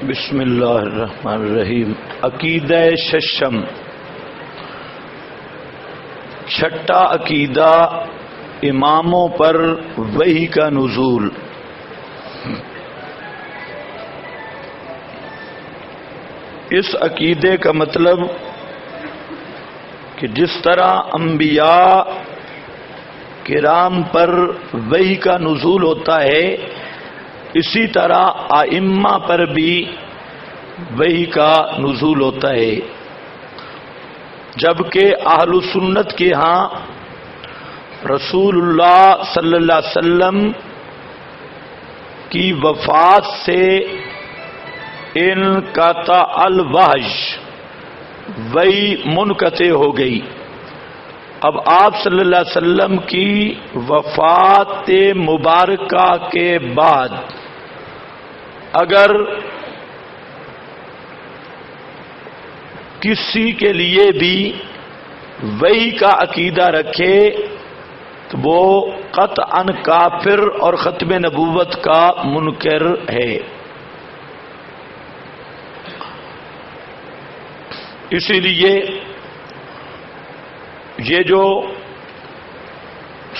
بسم اللہ الرحمن الرحیم۔ عقیدہ ششم، چھٹا عقیدہ اماموں پر وحی کا نزول۔ اس عقیدے کا مطلب کہ جس طرح انبیاء کرام پر وحی کا نزول ہوتا ہے، اسی طرح ائمہ پر بھی وحی کا نزول ہوتا ہے، جبکہ اہل سنت کے ہاں رسول اللہ صلی اللہ علیہ وسلم کی وفات سے انقطع الوحی، وحی منقطع ہو گئی۔ اب آپ صلی اللہ علیہ وسلم کی وفات مبارکہ کے بعد اگر کسی کے لیے بھی وحی کا عقیدہ رکھے تو وہ قطعاً کافر اور ختم نبوت کا منکر ہے۔ اسی لیے یہ جو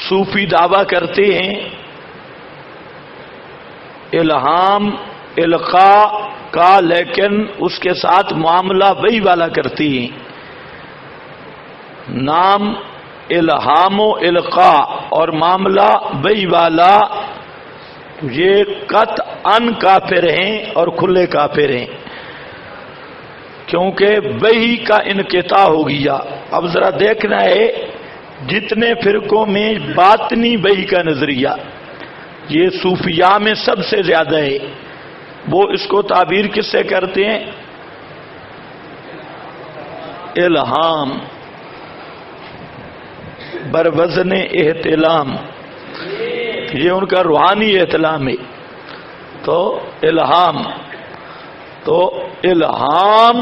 صوفی دعویٰ کرتے ہیں الہام القاء کا، لیکن اس کے ساتھ معاملہ وحی والا کرتی ہیں، نام الہام و القاء اور معاملہ وحی والا، یہ قطعاً کافر ہیں اور کھلے کافر ہیں، کیونکہ وحی کا انقطاع ہو گیا۔ اب ذرا دیکھنا ہے جتنے فرقوں میں باطنی وحی کا نظریہ یہ صوفیاء میں سب سے زیادہ ہے، وہ اس کو تعبیر کس سے کرتے ہیں؟ الہام بروزن احتلام، یہ ان کا روحانی احتلام ہے۔ تو الہام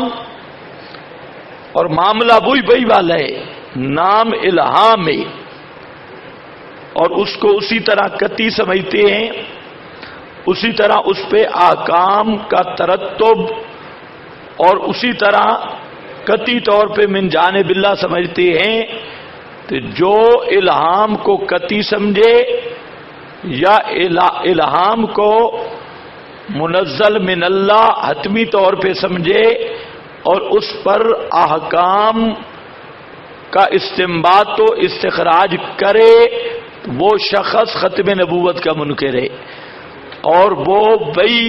اور معاملہ وہی والا ہے، نام الہام ہے، اور اس کو اسی طرح قطعی سمجھتے ہیں، اسی طرح اس پہ احکام کا ترتب اور اسی طرح قطعی طور پہ من جانب اللہ سمجھتے ہیں۔ تو جو الہام کو قطعی سمجھے یا الہام کو منزل من اللہ حتمی طور پہ سمجھے اور اس پر احکام کا استنباط و استخراج کرے، وہ شخص ختم نبوت کا منکر ہے، اور وہ وحی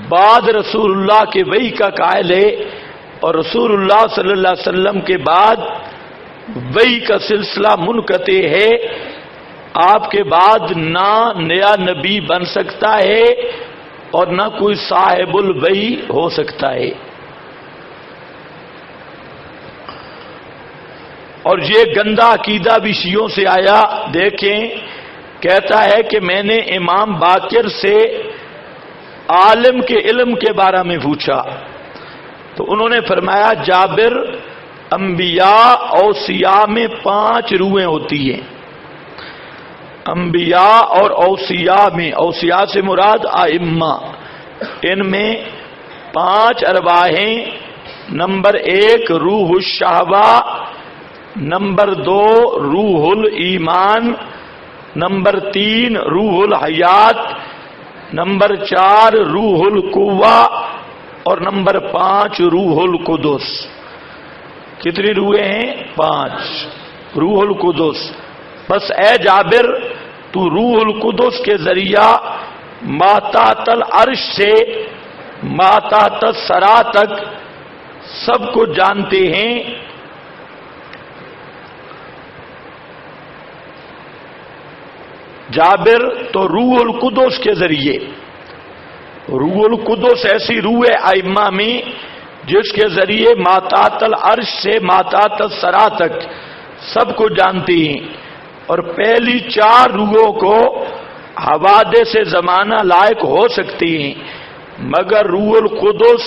بعد رسول اللہ کے وحی کا قائل ہے، اور رسول اللہ صلی اللہ علیہ وسلم کے بعد وحی کا سلسلہ منقطع ہے۔ آپ کے بعد نہ نیا نبی بن سکتا ہے اور نہ کوئی صاحب الوحی ہو سکتا ہے۔ اور یہ گندا عقیدہ بھی شیعوں سے آیا۔ دیکھیں، کہتا ہے کہ میں نے امام باقر سے عالم کے علم کے بارے میں پوچھا تو انہوں نے فرمایا جابر، انبیاء اوصیاء میں 5 روحیں ہوتی ہیں۔ انبیاء اور اوصیاء میں، اوصیاء سے مراد ائمہ، ان میں 5 ارواحیں، نمبر 1 روح الشہوہ، نمبر 2 روح الایمان، نمبر 3 روح الحیات، نمبر 4 روح القوہ، اور نمبر 5 روح القدس۔ کتنی روحیں ہیں؟ 5۔ روح القدس۔ بس اے جابر، تو روح القدس کے ذریعہ ماتحت العرش سے ماتحت الثری تک سب کو جانتے ہیں۔ جابر، تو روح القدس کے ذریعے، روح القدس ایسی روح ہے ائمہ میں جس کے ذریعے ماتحت العرش سے ماتحت الثری تک سب کو جانتے ہیں، اور پہلی 4 روحوں کو حوادث سے زمانہ لائق ہو سکتی ہیں، مگر روح القدس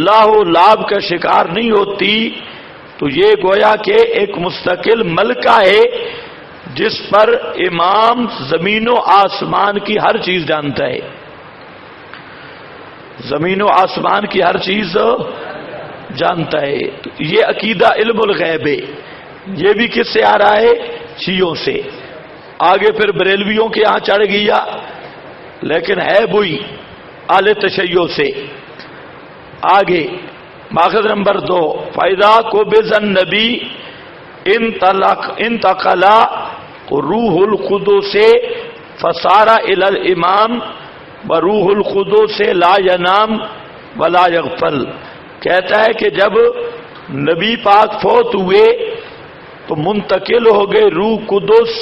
لاہ و لاب کا شکار نہیں ہوتی۔ تو یہ گویا کہ ایک مستقل ملکہ ہے جس پر امام زمین و آسمان کی ہر چیز جانتا ہے۔ زمین و آسمان کی ہر چیز جانتا ہے. تو یہ عقیدہ علم الغیب ہے. یہ بھی کس سے آ رہا ہے؟ شیعوں سے. آگے پھر بریلویوں کے یہاں چڑھ گیا، لیکن ہے وہی اہل تشیع سے. آگے ماخذ نمبر 2، فَإِذَا قُبِضَ النَّبِيُّ انتقلا روح القدس فصار إلى الإمام وروح القدس لا ينام ولا يغفل. کہتا ہے کہ جب نبی پاک فوت ہوئے تو منتقل ہو گئے روح قدس،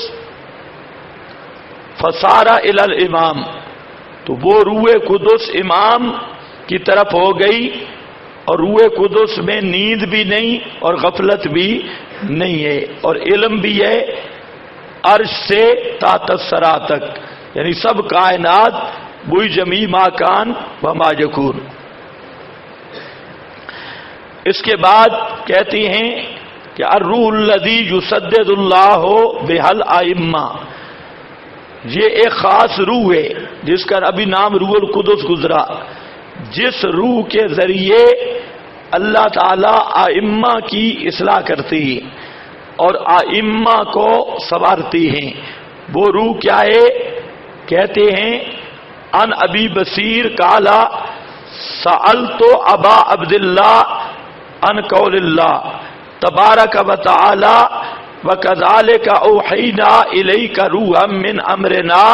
فصار إلى الإمام، تو وہ روح قدس امام کی طرف ہو گئی، اور روح قدس میں نیند بھی نہیں اور غفلت بھی نہیں ہے، اور علم بھی ہے عرش سے تا الثری تک، یعنی سب کائنات وہی جمیع ما کان و ما یکون. اس کے بعد کہتی ہیں کہ الروح الذی یسدد اللہ بہ الائمہ، یہ ایک خاص روح ہے جس کا ابھی نام روح القدس گزرا، جس روح کے ذریعے اللہ تعالی ائمہ کی اصلاح کرتی ہے اور ائمہ کو سنوارتی ہیں. وہ روح کیا ہے؟ کہتے ہیں ان ابی بصیر قال سألت ابا عبداللہ ان قول اللہ تبارک و تعالی وَكَذَلِكَ أَوْحَيْنَا إِلَيْكَ رُوحًا مِّنْ أَمْرِنَا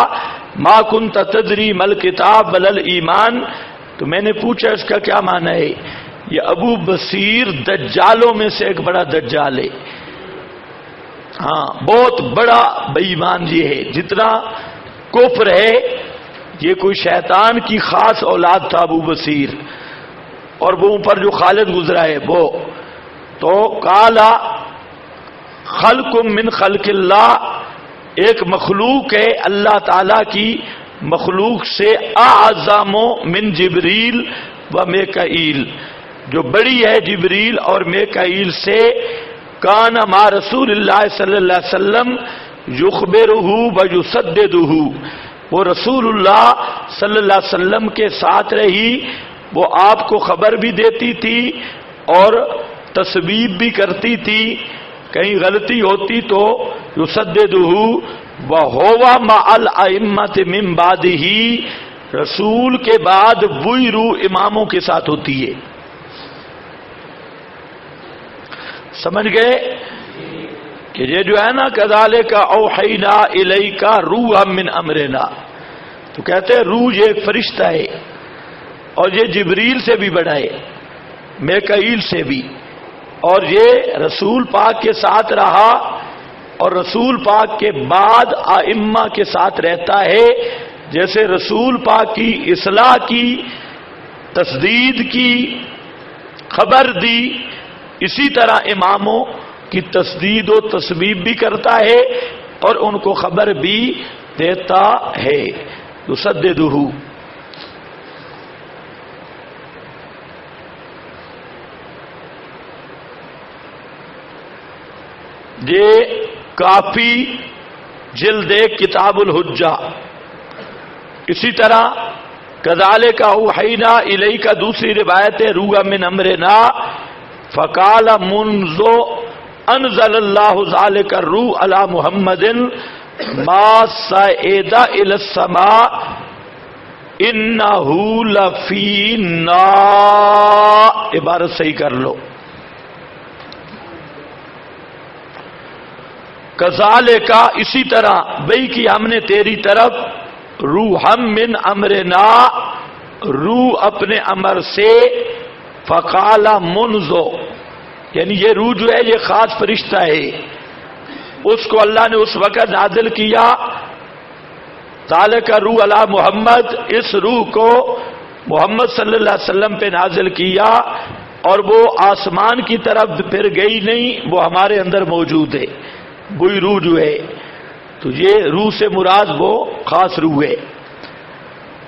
مَا كُنْتَ تَدْرِي مَا الْكِتَابُ وَلَا الْإِيمَانُ. تو میں نے پوچھا اس کا کیا معنی ہے؟ یہ ابو بصیر دجالوں میں سے ایک بڑا دجال ہے. ہاں، بہت بڑا بے ایمان یہ ہے. جتنا کفر ہے، یہ کوئی شیطان کی خاص اولاد تھا ابو بصیر، اور وہ اوپر جو خالد گزرا ہے وہ. تو کالا خلق من خلق اللہ، ایک مخلوق ہے اللہ تعالی کی مخلوق سے، اعظم من جبریل و میکائیل، جو بڑی ہے جبریل اور میکائیل سے. کان مع رسول اللہ صلی اللہ علیہ وسلم یخبرہ و یسددہ، وہ رسول اللہ صلی اللہ علیہ وسلم کے ساتھ رہی، وہ آپ کو خبر بھی دیتی تھی اور تسبیب بھی کرتی تھی. کہیں غلطی ہوتی تو یسددہ وہو مع الائمۃ من بعدہ، رسول کے بعد وہی روح اماموں کے ساتھ ہوتی ہے. سمجھ گئے کہ یہ جو ہے نا کذالک اوحینا الیک روحا من امرنا، تو کہتے ہیں روح یہ ایک فرشتہ ہے، اور یہ جبریل سے بھی بڑا ہے، میکائیل سے بھی، اور یہ رسول پاک کے ساتھ رہا اور رسول پاک کے بعد ائمہ کے ساتھ رہتا ہے. جیسے رسول پاک کی اصلاح کی، تسدید کی، خبر دی، اسی طرح اماموں کی تسدید و تسبیب بھی کرتا ہے اور ان کو خبر بھی دیتا ہے. یسددہ. یہ کافی جلد کتاب الحجہ. اسی طرح کذالک اوحینا الیک دوسری روایت ہے روحا من امرنا فقال منذ انزل اللہ ذلک الروح علی محمد ما صعد الی السماء انہ لفینا. عبارت صحیح کر لو. کذالک اسی طرح بھئی کی ہم نے تیری طرف روحم من امرنا روح اپنے امر سے، فقال منذ یعنی یہ روح جو ہے یہ خاص فرشتہ ہے، اس کو اللہ نے اس وقت نازل کیا. ذالک روح علی محمد، اس روح کو محمد صلی اللہ علیہ وسلم پہ نازل کیا، اور وہ آسمان کی طرف پھر گئی نہیں، وہ ہمارے اندر موجود ہے وہی روح جو ہے. تو یہ روح سے مراد وہ خاص روح ہے.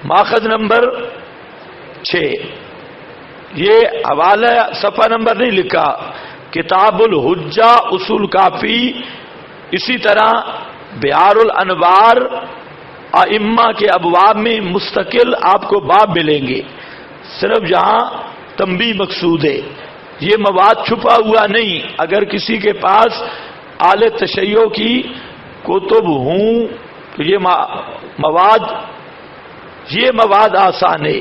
ماخذ نمبر 6، یہ حوالہ صفحہ نمبر نہیں لکھا، کتاب الحجہ اصول کافی. اسی طرح بہار الانوار ائمہ کے ابواب میں مستقل آپ کو باب ملیں گے. صرف یہاں تنبیہ مقصود ہے، یہ مواد چھپا ہوا نہیں۔ اگر کسی کے پاس اعلی تشیع کی کتب ہوں تو یہ مواد آسان ہے،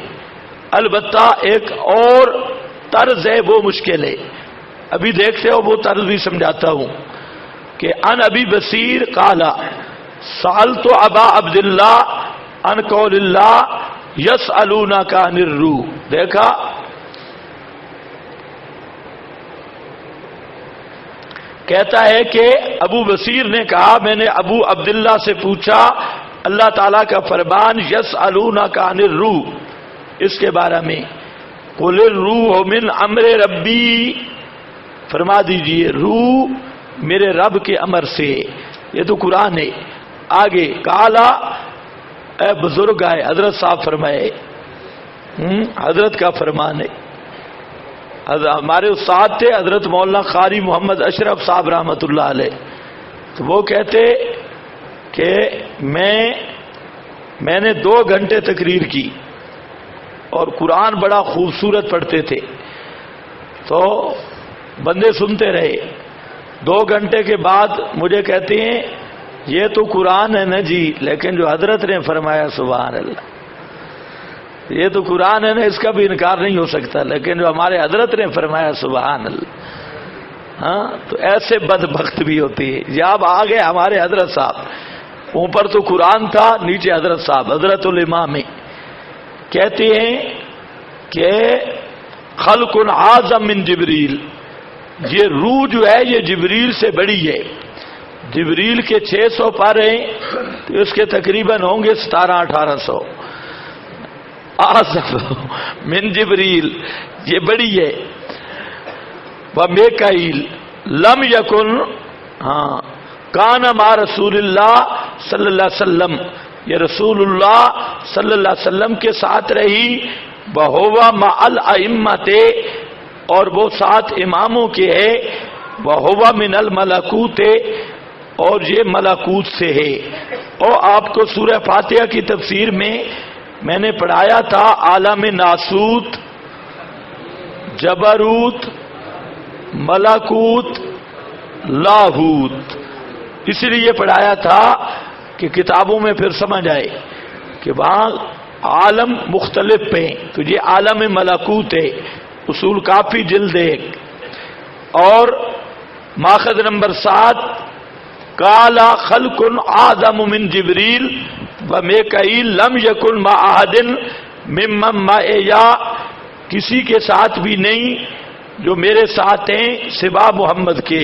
البتہ ایک اور طرز ہے وہ مشکل ہے۔ ابھی دیکھتے ہو وہ طرز بھی سمجھاتا ہوں کہ ان ابی بصیر قال سألت ابا عبداللہ عن قول اللہ یسألونک عن الروح۔ دیکھا، کہتا ہے کہ ابو بصیر نے کہا میں نے ابو عبداللہ سے پوچھا اللہ تعالیٰ کا فرمان یسألونک عن الروح اس کے بارے میں، قل الروح من امر ربی، فرما دیجئے روح میرے رب کے امر سے، یہ تو قرآن ہے۔ آگے کالا، اے بزرگ آئے حضرت صاحب فرمائے، حضرت کا فرمان ہے، ہمارے استاد تھے حضرت مولانا قاری محمد اشرف صاحب رحمۃ اللہ علیہ، تو وہ کہتے کہ میں نے 2 گھنٹے تقریر کی اور قرآن بڑا خوبصورت پڑھتے تھے، تو بندے سنتے رہے۔ 2 گھنٹے کے بعد مجھے کہتے ہیں یہ تو قرآن ہے نا جی، لیکن جو حضرت نے فرمایا سبحان اللہ، یہ تو قرآن ہے نا، اس کا بھی انکار نہیں ہو سکتا، لیکن جو ہمارے حضرت نے فرمایا سبحان اللہ۔ ہاں، تو ایسے بدبخت بھی ہوتے ہیں، جب آگے ہمارے حضرت صاحب، اوپر تو قرآن تھا، نیچے حضرت صاحب حضرت الامام کہتے ہیں کہ خلق اعظم من جبریل، یہ روح جو ہے یہ جبریل سے بڑی ہے۔ جبریل کے 600 پر ہیں تو اس کے تقریباً ہوں گے 1700-1800۔ اعظم من جبریل، یہ بڑی ہے۔ ومیکائیل لم یکن، ہاں کان مع رسول اللہ صلی اللہ علیہ وسلم، یہ رسول اللہ صلی اللہ علیہ وسلم کے ساتھ رہی، وہو مع الائمۃ، اور وہ 7 اماموں کے ہے، وہو من الملکوت، اور یہ ملکوت سے ہے۔ اور آپ کو سورہ فاتحہ کی تفسیر میں نے پڑھایا تھا عالم ناسوت، جبروت، ملکوت، لاہوت، اس لیے پڑھایا تھا کہ کتابوں میں پھر سمجھ آئے کہ وہاں عالم مختلف ہیں، تو یہ عالم ملکوت ہے، اصول کافی جلد 1۔ اور ماخذ نمبر 7 کالا خلق اعظم من جبریل ومیکائیل لم یکن مع احد ممن معی، یا کسی کے ساتھ بھی نہیں جو میرے ساتھ ہیں سوا محمد کے،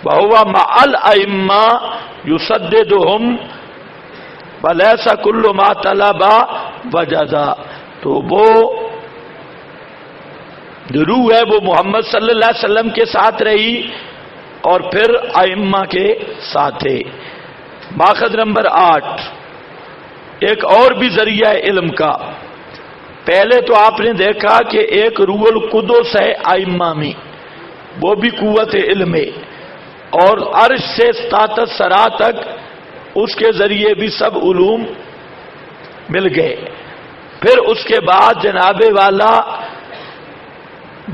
وہو مع الائمہ یسددہم ولیس کل ما طلب وجزا، تو وہ جو روح ہے وہ محمد صلی اللہ علیہ وسلم کے ساتھ رہی اور پھر ائمہ کے ساتھ ہے۔ ماخذ نمبر 8 ایک اور بھی ذریعہ علم کا، پہلے تو آپ نے دیکھا کہ ایک روح القدس ہے ائمہ میں، وہ بھی قوت علم ہے، اور عرش سے طاقت سرا تک اس کے ذریعے بھی سب علوم مل گئے۔ پھر اس کے بعد جناب والا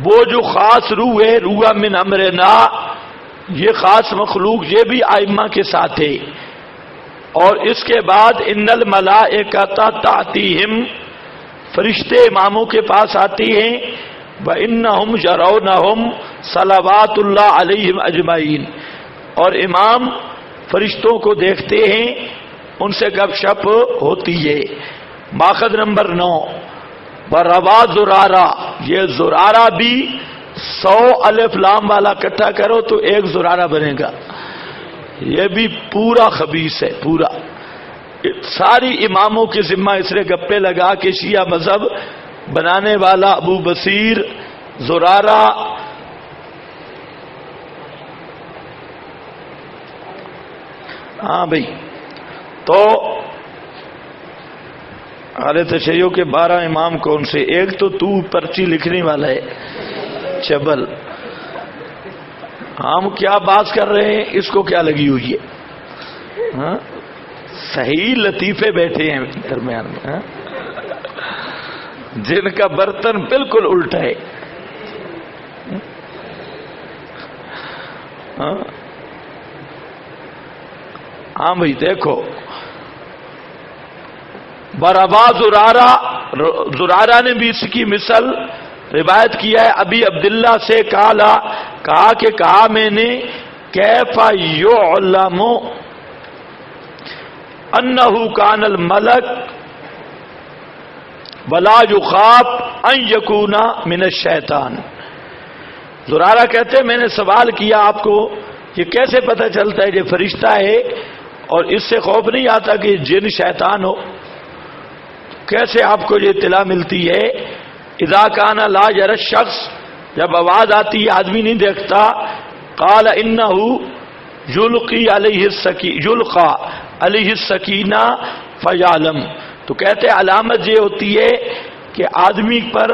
وہ جو خاص روح ہے، روح من امرنا، یہ خاص مخلوق یہ بھی ائمہ کے ساتھ ہے۔ اور اس کے بعد ان الملائکۃ تأتیہم، فرشتے اماموں کے پاس آتی ہیں، وَإِنَّهُمْ يَرَوْنَهُمْ صلوات اللہ علیہم اجمعین، اور امام فرشتوں کو دیکھتے ہیں، ان سے گپ شپ ہوتی ہے۔ ماخذ نمبر 9 وروا زرارہ، یہ زرارہ بھی 100 الف لام والا اکٹھا کرو تو 1 زرارہ بنے گا، یہ بھی پورا خبیث ہے، پورا ساری اماموں کے ذمہ اس نے گپے لگا کہ شیعہ مذہب بنانے والا ابو بصیر زرارہ ہاں بھائی۔ تو اعلی تشیع کے 12 امام کون سے؟ ایک تو پرچی لکھنے والا ہے چبل، ہم کیا بات کر رہے ہیں اس کو کیا لگی ہوئی ہے؟ ہاں صحیح لطیفے بیٹھے ہیں درمیان میں، جن کا برتن بالکل الٹا ہے. ہاں بھائی دیکھو، برابا زرارہ نے بھی اس کی مثال روایت کیا ہے ابی عبداللہ سے، کہا کہ کہا میں نے کیف یعلم انہ کان الملک ولا یخاف ان یکون من الشیطان. زرارہ کہتے میں نے سوال کیا آپ کو یہ کیسے پتہ چلتا ہے یہ فرشتہ ہے اور اس سے خوف نہیں آتا کہ جن شیطان ہو؟ کیسے آپ کو یہ اطلاع ملتی ہے؟ اذا کان لا یری الشخص، جب آواز آتی ہے آدمی نہیں دیکھتا، قال انہ یلقی علیہ السکینہ فیعلم، تو کہتے علامت یہ ہوتی ہے کہ آدمی پر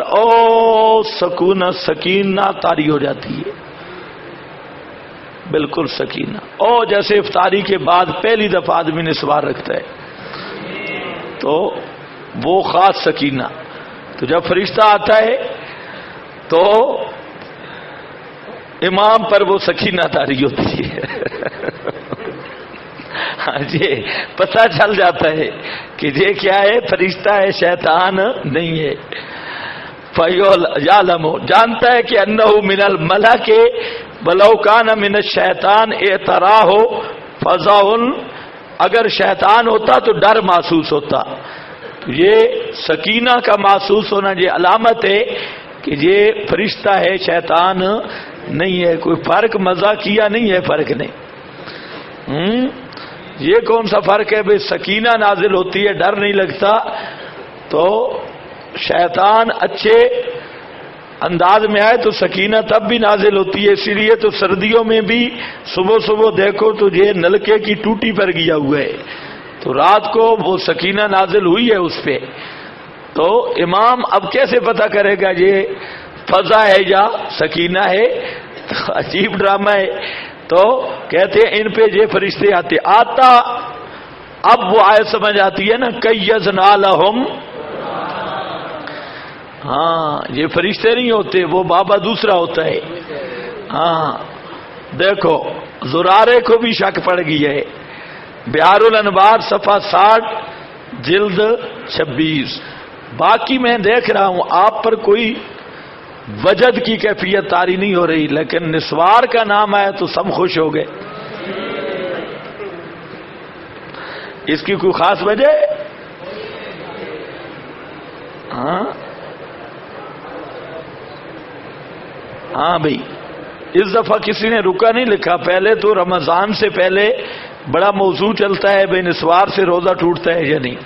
سکینہ طاری ہو جاتی ہے، بالکل سکینہ، جیسے افطاری کے بعد پہلی دفعہ آدمی نے سوار رکھتا ہے تو وہ خاص سکینہ. تو جب فرشتہ آتا ہے تو امام پر وہ سکینہ طاری ہوتی ہے. ہاں جی، پتہ چل جاتا ہے کہ یہ کیا ہے، فرشتہ ہے، شیطان نہیں ہے. یعلم، جانتا ہے کہ انہ من الملک ولو کان من الشیطان اعتراہ فزع، اگر شیطان ہوتا تو ڈر محسوس ہوتا. یہ سکینہ کا محسوس ہونا یہ علامت ہے کہ یہ فرشتہ ہے، شیطان نہیں ہے. کوئی فرق مزہ کیا نہیں ہے، فرق نہیں. یہ کون سا فرق ہے بھئی؟ سکینہ نازل ہوتی ہے، ڈر نہیں لگتا، تو شیطان اچھے انداز میں آئے تو سکینہ تب بھی نازل ہوتی ہے. اسی لیے تو سردیوں میں بھی صبح صبح دیکھو تو یہ نلکے کی ٹوٹی پر گیا ہوا ہے، تو رات کو وہ سکینہ نازل ہوئی ہے اس پہ. تو امام اب کیسے پتہ کرے گا یہ فضا ہے یا سکینہ ہے؟ عجیب ڈرامہ ہے. تو کہتے ہیں ان پہ یہ فرشتے آتا. اب وہ آیت سمجھ آتی ہے نا، کیزنا لہم. ہاں یہ فرشتے نہیں ہوتے، وہ بابا دوسرا ہوتا ہے. ہاں دیکھو زرارے کو بھی شک پڑ گئی ہے. بہار الانوار صفحہ 60 جلد 26. باقی میں دیکھ رہا ہوں آپ پر کوئی وجد کی کیفیت طاری نہیں ہو رہی، لیکن نسوار کا نام آیا تو سب خوش ہو گئے. اس کی کوئی خاص وجہ ہے؟ ہاں بھائی، اس دفعہ کسی نے رکا نہیں لکھا. پہلے تو رمضان سے پہلے بڑا موضوع چلتا ہے بے نسوار سے روزہ ٹوٹتا ہے یا نہیں.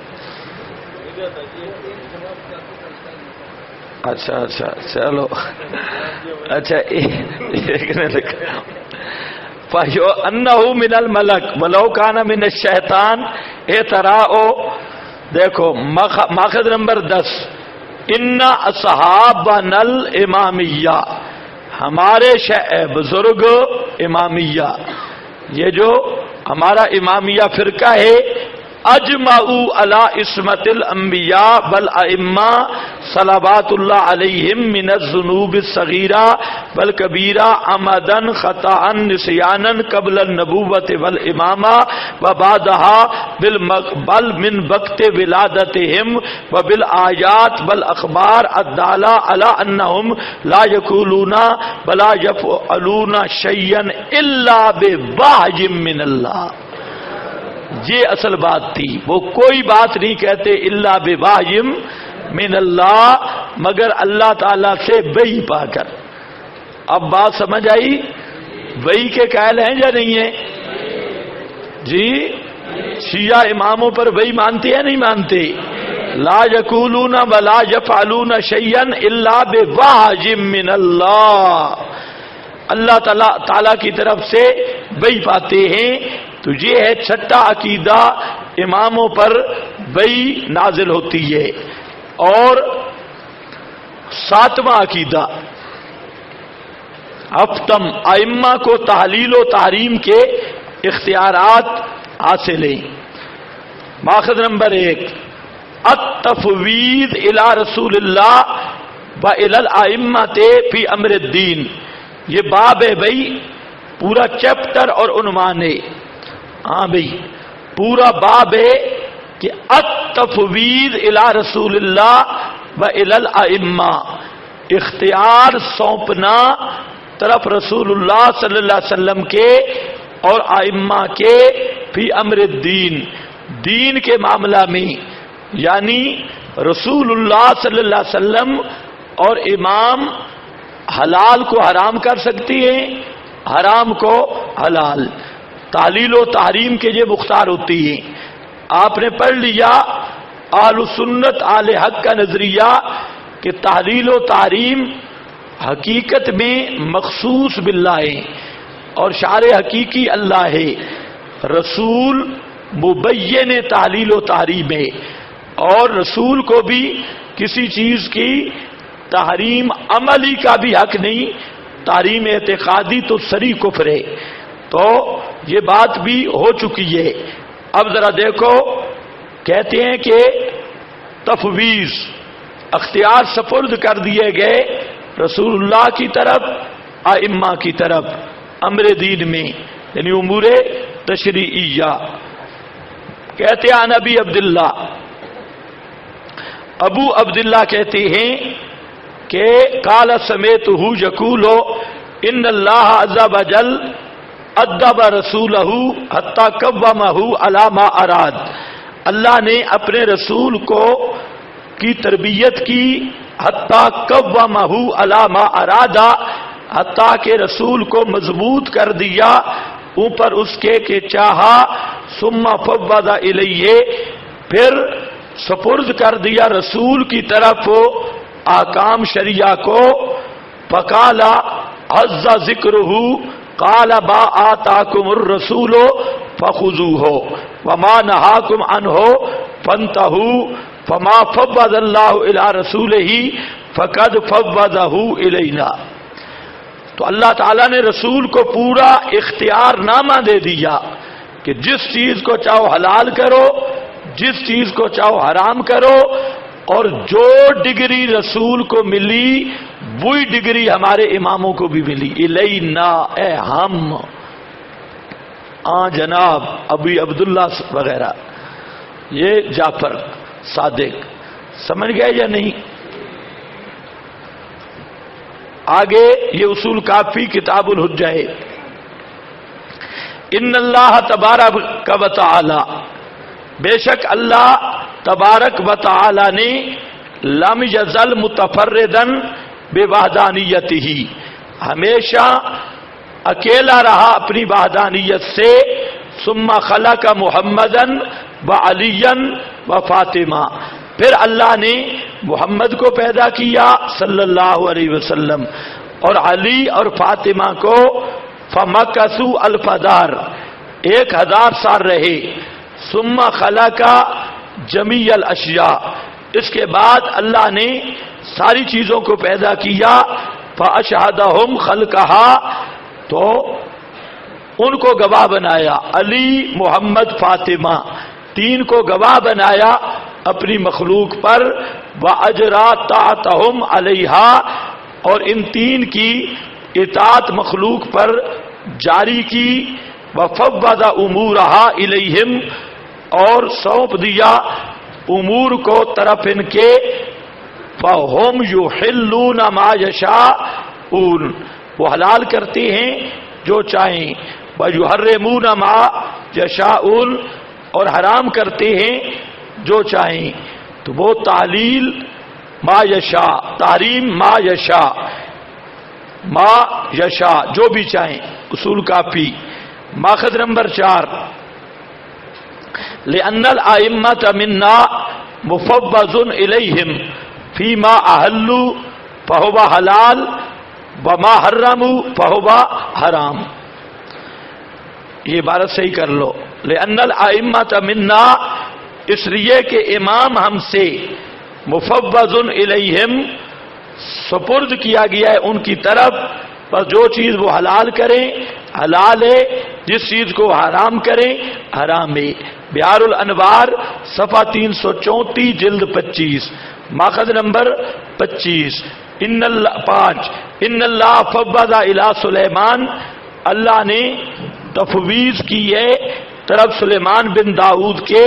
اچھا چلو اچھا، ایک نے لکھا فَإِنَّهُ مِنَ الْمَلَكِ وَلَوْ كَانَ مِنَ الشَّيْطَانِ اعْتَرَاءُ. دیکھو ماخذ نمبر 10، ان اصحابنا الامامیہ، ہمارے بزرگ امامیہ، یہ جو ہمارا امامیہ فرقہ ہے، اجمعوا علی عصمت الانبیاء والائمہ صلوات اللہ علیہم من الذنوب الصغیرہ والکبیرہ عمدا خطأ نسیانا قبل النبوۃ والامامہ وبعدها بل من وقت ولادتہم وبالآیات والاخبار الدالہ علی انہم لا یقولون ولا یفعلون شیئا الا بوحی من اللہ. یہ اصل بات تھی، وہ کوئی بات نہیں کہتے الا بوحی من اللہ، مگر اللہ تعالی سے وحی پا کر. اب بات سمجھ آئی؟ وحی کے قائل ہیں یا نہیں ہیں؟ جی شیعہ اماموں پر وحی مانتے ہیں نہیں مانتے؟ لا یقولون ولا یفعلون شیئا الا بوحی من اللہ، اللہ تعالی کی طرف سے وحی پاتے ہیں. تو یہ ہے چھٹا عقیدہ، اماموں پر وحی نازل ہوتی ہے. اور ساتواں عقیدہ، ہفتم ائمہ کو تحلیل و تحریم کے اختیارات حاصل ہیں. ماخذ نمبر 1، التفویض الی رسول اللہ و الی الائمۃ فی امر الدین. یہ باب ہے بھائی، پورا چیپٹر اور عنوان ہے. ہاں بھائی پورا باب ہے کہ التفویض الی رسول اللہ و الی الائمہ، اختیار سونپنا طرف رسول اللہ صلی اللہ علیہ وسلم کے اور ائمہ کے فی امر الدین، دین کے معاملہ میں. یعنی رسول اللہ صلی اللہ علیہ وسلم اور امام حلال کو حرام کر سکتی ہیں، حرام کو حلال. تعلیل و تحریم کے یہ مختار ہوتی ہیں. آپ نے پڑھ لیا اہل سنت اہل حق کا نظریہ کہ تحلیل و تحریم حقیقت میں مخصوص باللہ ہے اور شارع حقیقی اللہ ہے. رسول مبین تحلیل و تحریم ہے، اور رسول کو بھی کسی چیز کی تحریم عملی کا بھی حق نہیں، تحریم اعتقادی تو صریح کفر ہے. تو یہ بات بھی ہو چکی ہے. اب ذرا دیکھو، کہتے ہیں کہ تفویض، اختیار سپرد کر دیے گئے رسول اللہ کی طرف، ائمہ کی طرف امر دین میں، یعنی امور تشریعیہ. کہتے ہیں نبی عبداللہ، ابو عبداللہ کہتے ہیں کہ قال سمیتہ یقول ان اللہ عز وجل ادب رسولہ حتی قومہ علی ما اراد. اللہ نے اپنے رسول کو کی تربیت کی، حتی قومہ علی ما اراد، حتی کہ رسول کو مضبوط کر دیا اوپر اس کے کہ چاہا. ثم فوض الیہ، پھر سپرد کر دیا رسول کی طرف احکام شریعہ کو. فقال عز ذکرہ قال ما آتاکم الرسول فخذوہ وما نہاکم عنہ فانتہوا فما فوض اللہ الی رسولہ فقد فوضہ الینا. تو اللہ تعالیٰ نے رسول کو پورا اختیار نامہ دے دیا کہ جس چیز کو چاہو حلال کرو، جس چیز کو چاہو حرام کرو، اور جو ڈگری رسول کو ملی وہی ڈگری ہمارے اماموں کو بھی ملی. الینا، اے ہم، جناب ابی عبداللہ وغیرہ، یہ جعفر صادق. سمجھ گئے یا نہیں؟ آگے یہ اصول کافی کتاب الحجہ ہے. ان اللہ تبارک و تعالی، بے شک اللہ تبارک و تعالی نے لم یزل متفردا بوحدانیتہ، ہمیشہ اکیلا رہا اپنی وحدانیت سے. ثم خلق محمدا وعلیا وفاطمہ، پھر اللہ نے محمد کو پیدا کیا صلی اللہ علیہ وسلم اور علی اور فاطمہ کو. فمکثوا الف دار، 1000 سال رہے. ثم خلق جمیع الاشیاء، اس کے بعد اللہ نے ساری چیزوں کو پیدا کیا. فاشہدہم خلقہا، تو ان کو گواہ بنایا، علی محمد فاطمہ 3 کو گواہ بنایا اپنی مخلوق پر. واجرا طاعتہم علیہا، اور ان 3 کی اطاعت مخلوق پر جاری کی. وفوض امورہا الیہم، اور سونپ دیا امور کو طرف ان کے. فہم یحلون ما یشاءون، وہ حلال کرتے ہیں جو چاہیں. ویحرمون ما یشاءون، اور حرام کرتے ہیں جو چاہیں. تو وہ تعلیل ما یشاء، تحریم ما یشاء، ما یشاء جو بھی چاہیں. اصول کافی ماخذ نمبر 4، لأن الائمۃ منا مفوض الیہم فیما احلوا فہو حلال وما حرموا فہو حرام. یہ عبارت صحیح کر لو. لأن الائمۃ منا، اس لیے کہ امام ہم سے، مفوض الیہم سپرد کیا گیا ہے ان کی طرف. بس جو چیز وہ حلال کریں حلال ہے، جس چیز کو حرام کریں حرام ہے. بہار الانوار صفحہ 334 جلد 25 ماخذ نمبر 25 ان اللہ فوض الی سلیمان، اللہ نے تفویض کی ہے طرف سلیمان بن داؤد کے،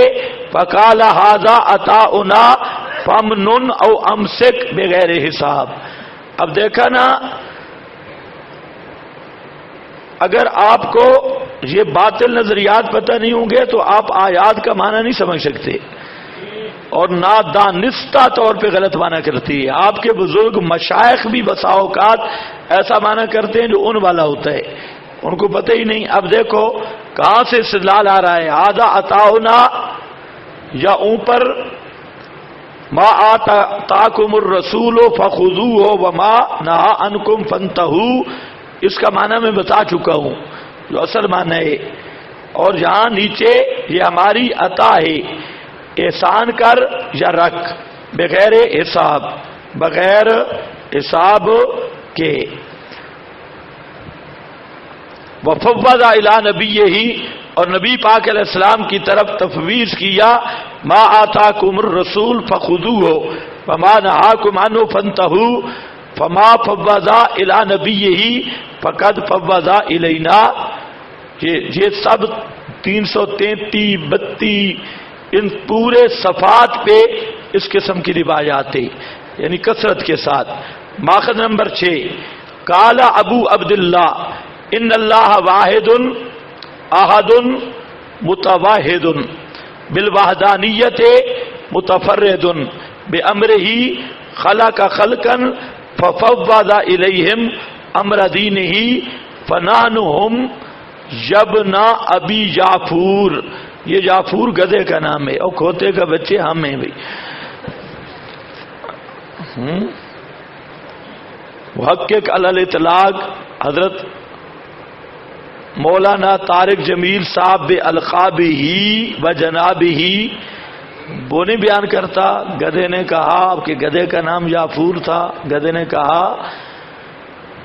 فقال ھذا عطاؤنا فامنن او امسک بغیر حساب۔ اب دیکھا نا، اگر آپ کو یہ باطل نظریات پتہ نہیں ہوں گے تو آپ آیات کا معنی نہیں سمجھ سکتے، اور نادانستہ طور پہ غلط معنی کرتی ہے۔ آپ کے بزرگ مشائخ بھی بسا اوقات ایسا معنی کرتے ہیں جو ان والا ہوتا ہے، ان کو پتہ ہی نہیں۔ اب دیکھو کہاں سے استدلال آ رہا ہے، ھذا عطاؤنا، یا اوپر ما آتاکم الرسول فخذوہ وما نہی عنکم فانتہوا، اس کا معنی میں بتا چکا ہوں جو اصل معنی ہے، اور یہاں نیچے یہ ہماری عطا ہے، احسان کر یا رکھ بغیر حساب، بغیر حساب کے۔ وفوض الی نبیہ، اور نبی پاک علیہ السلام کی طرف تفویض کیا، ما آتاکم الرسول فخذوہ وما نہاکم عنہ فانتہوا، فما فوض الی نبیہ فقد فوض الینا۔ یہ سب 333 32 ان پورے صفات پہ اس قسم کی روایات ہے، یعنی کثرت کے ساتھ۔ ماخذ نمبر 6 قال ابو عبداللہ ان اللہ واحد احد متواحد بالوحدانیت متفرد بامرہ خلق خلقا ففوض الیہم امر دینہ فنحن ہم یبنا ابی جعفور۔ یہ جعفور گدھے کا نام ہے اور کھوتے کا بچے ہم ہیں بھائی۔ محقق علی الاطلاق حضرت مولانا طارق جمیل صاحب بے القابہ و جنابہ وہ نہیں بیان کرتا، گدھے نے کہا کہ گدھے کا نام جعفور تھا، گدھے نے کہا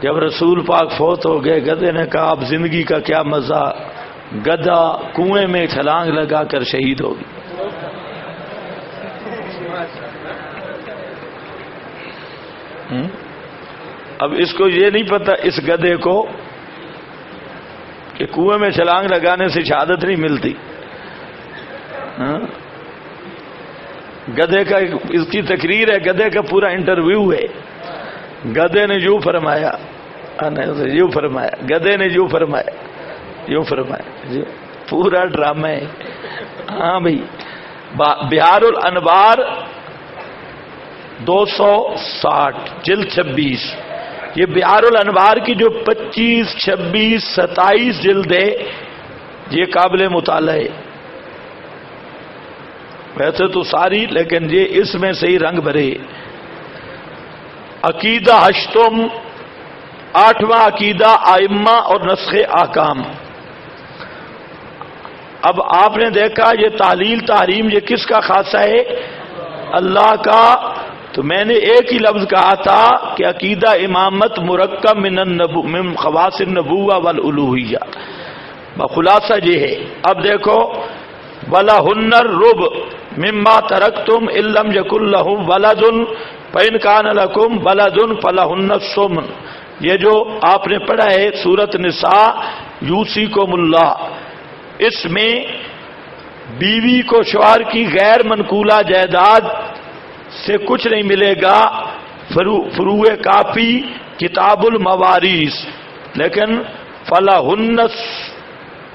جب رسول پاک فوت ہو گئے، گدھے نے کہا اب زندگی کا کیا مزہ، گدھا کنویں میں چھلانگ لگا کر شہید ہو گیا۔ اب اس کو یہ نہیں پتا اس گدھے کو کہ کنویں میں چھلانگ لگانے سے شہادت نہیں ملتی۔ گدھے کا اس کی تقریر ہے، گدھے کا پورا انٹرویو ہے۔ گدھے نے یوں فرمایا، یوں فرمایا، گدھے نے یوں فرمایا، یوں فرمایا، پورا ڈرامہ ہے۔ ہاں بھائی، بہار الانوار 260 جلد 26، یہ بہار الانوار کی جو 25 26 27 جلد ہے یہ قابل مطالعہ ہے، ویسے تو ساری، لیکن یہ اس میں سے ہی رنگ بھرے۔ عقیدہ ہشتم، 8واں عقیدہ ائمہ اور نسخ احکام۔ اب آپ نے دیکھا یہ تعلیل تحریم یہ کس کا خاصہ ہے؟ اللہ کا۔ تو میں نے ایک ہی لفظ کہا تھا کہ عقیدہ امامت مرکب من خواص النبوہ والالوہیہ، خلاصہ یہ ہے۔ اب دیکھو وَلَهُنَّ الرُّبُعُ مِمَّا تَرَكْتُمْ إِن لَّمْ يَكُن لَّهُمْ وَلَدٌ فَإِن كَانَ لَكُمْ وَلَدٌ فَلَهُنَّ الثُّمُنُ، یہ جو آپ نے پڑھا ہے سورۃ نساء یوصیکم اللہ، اس میں بیوی کو شوہر کی غیر منقولہ جائیداد سے کچھ نہیں ملے گا، فروع کافی کتاب الموارث، لیکن فلاہن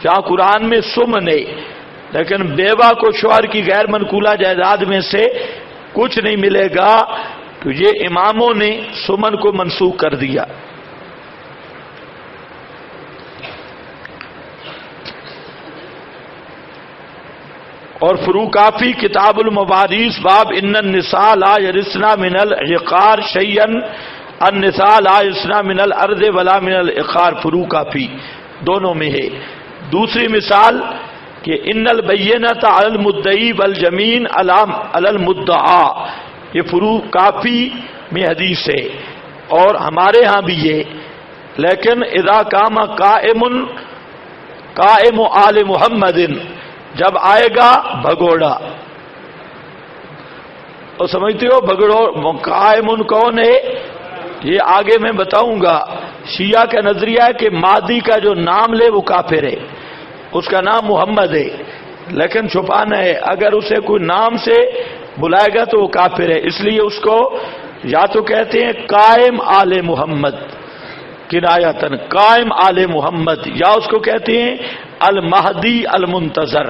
جہاں قرآن میں سمن ہے، لیکن بیوہ کو شوہر کی غیر منقولہ جائیداد میں سے کچھ نہیں ملے گا، تو یہ اماموں نے سمن کو منسوخ کر دیا۔ اور فروقافی کتاب الموارث باب ان النساء لا يرثن من العقار شيئا، النساء لا يرثن من الارض ولا من العقار، فروقافی دونوں میں ہے۔ دوسری مثال کہ ان البینۃ علی المدعی والجمین علی المدعا، یہ فروقافی میں حدیث ہے اور ہمارے ہاں بھی یہ، لیکن اذا قام قائم آل محمد، جب آئے گا بھگوڑا، تو سمجھتے ہو بھگوڑا قائم کون ہے؟ یہ آگے میں بتاؤں گا۔ شیعہ کا نظریہ ہے کہ مہدی کا جو نام لے وہ کافر ہے، اس کا نام محمد ہے لیکن چھپانا ہے، اگر اسے کوئی نام سے بلائے گا تو وہ کافر ہے، اس لیے اس کو یا تو کہتے ہیں قائم آل محمد کنایتن، قائم آل محمد، یا اس کو کہتے ہیں المہدی المنتظر۔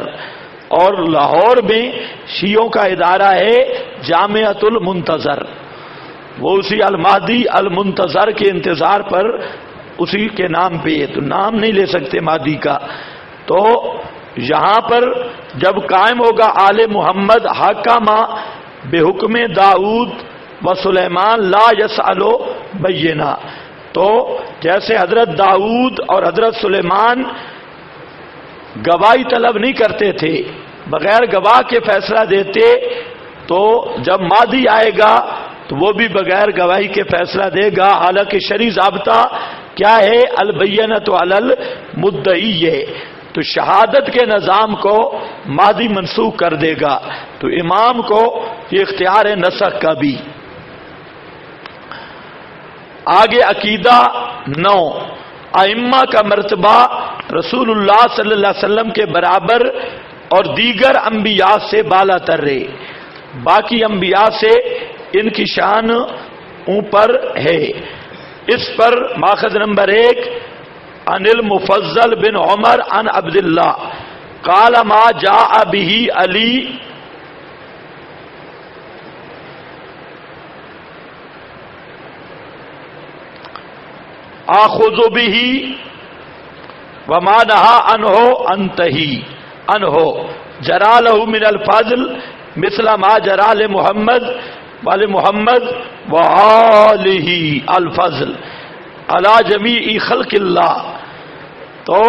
اور لاہور میں شیعوں کا ادارہ ہے جامعۃ المنتظر، وہ اسی المہدی المنتظر کے انتظار پر اسی کے نام پہ ہے، تو نام نہیں لے سکتے مہدی کا۔ تو یہاں پر جب قائم ہوگا آل محمد حکما بحکم داؤد و سلیمان لا یسألو بینا، تو جیسے حضرت داؤد اور حضرت سلیمان گواہی طلب نہیں کرتے تھے، بغیر گواہ کے فیصلہ دیتے، تو جب مہدی آئے گا تو وہ بھی بغیر گواہی کے فیصلہ دے گا، حالانکہ شرعی ضابطہ کیا ہے؟ البینۃ علی المدعی ہے، تو شہادت کے نظام کو مہدی منسوخ کر دے گا، تو امام کو یہ اختیار ہے نسخ کا بھی۔ آگے عقیدہ 9، ائمہ کا مرتبہ رسول اللہ صلی اللہ علیہ وسلم کے برابر اور دیگر انبیاء سے بالا تر ہے، باقی انبیاء سے ان کی شان اوپر ہے۔ اس پر ماخذ نمبر 1 عن المفضل بن عمر عن عبداللہ قال ما جاء به علی آخذ به وما نہا عنہ انتہی عنہ جرا له من الفضل مثل ما جرا لمحمد وال محمد وآلہ الفضل علی جمیع خلق اللہ۔ تو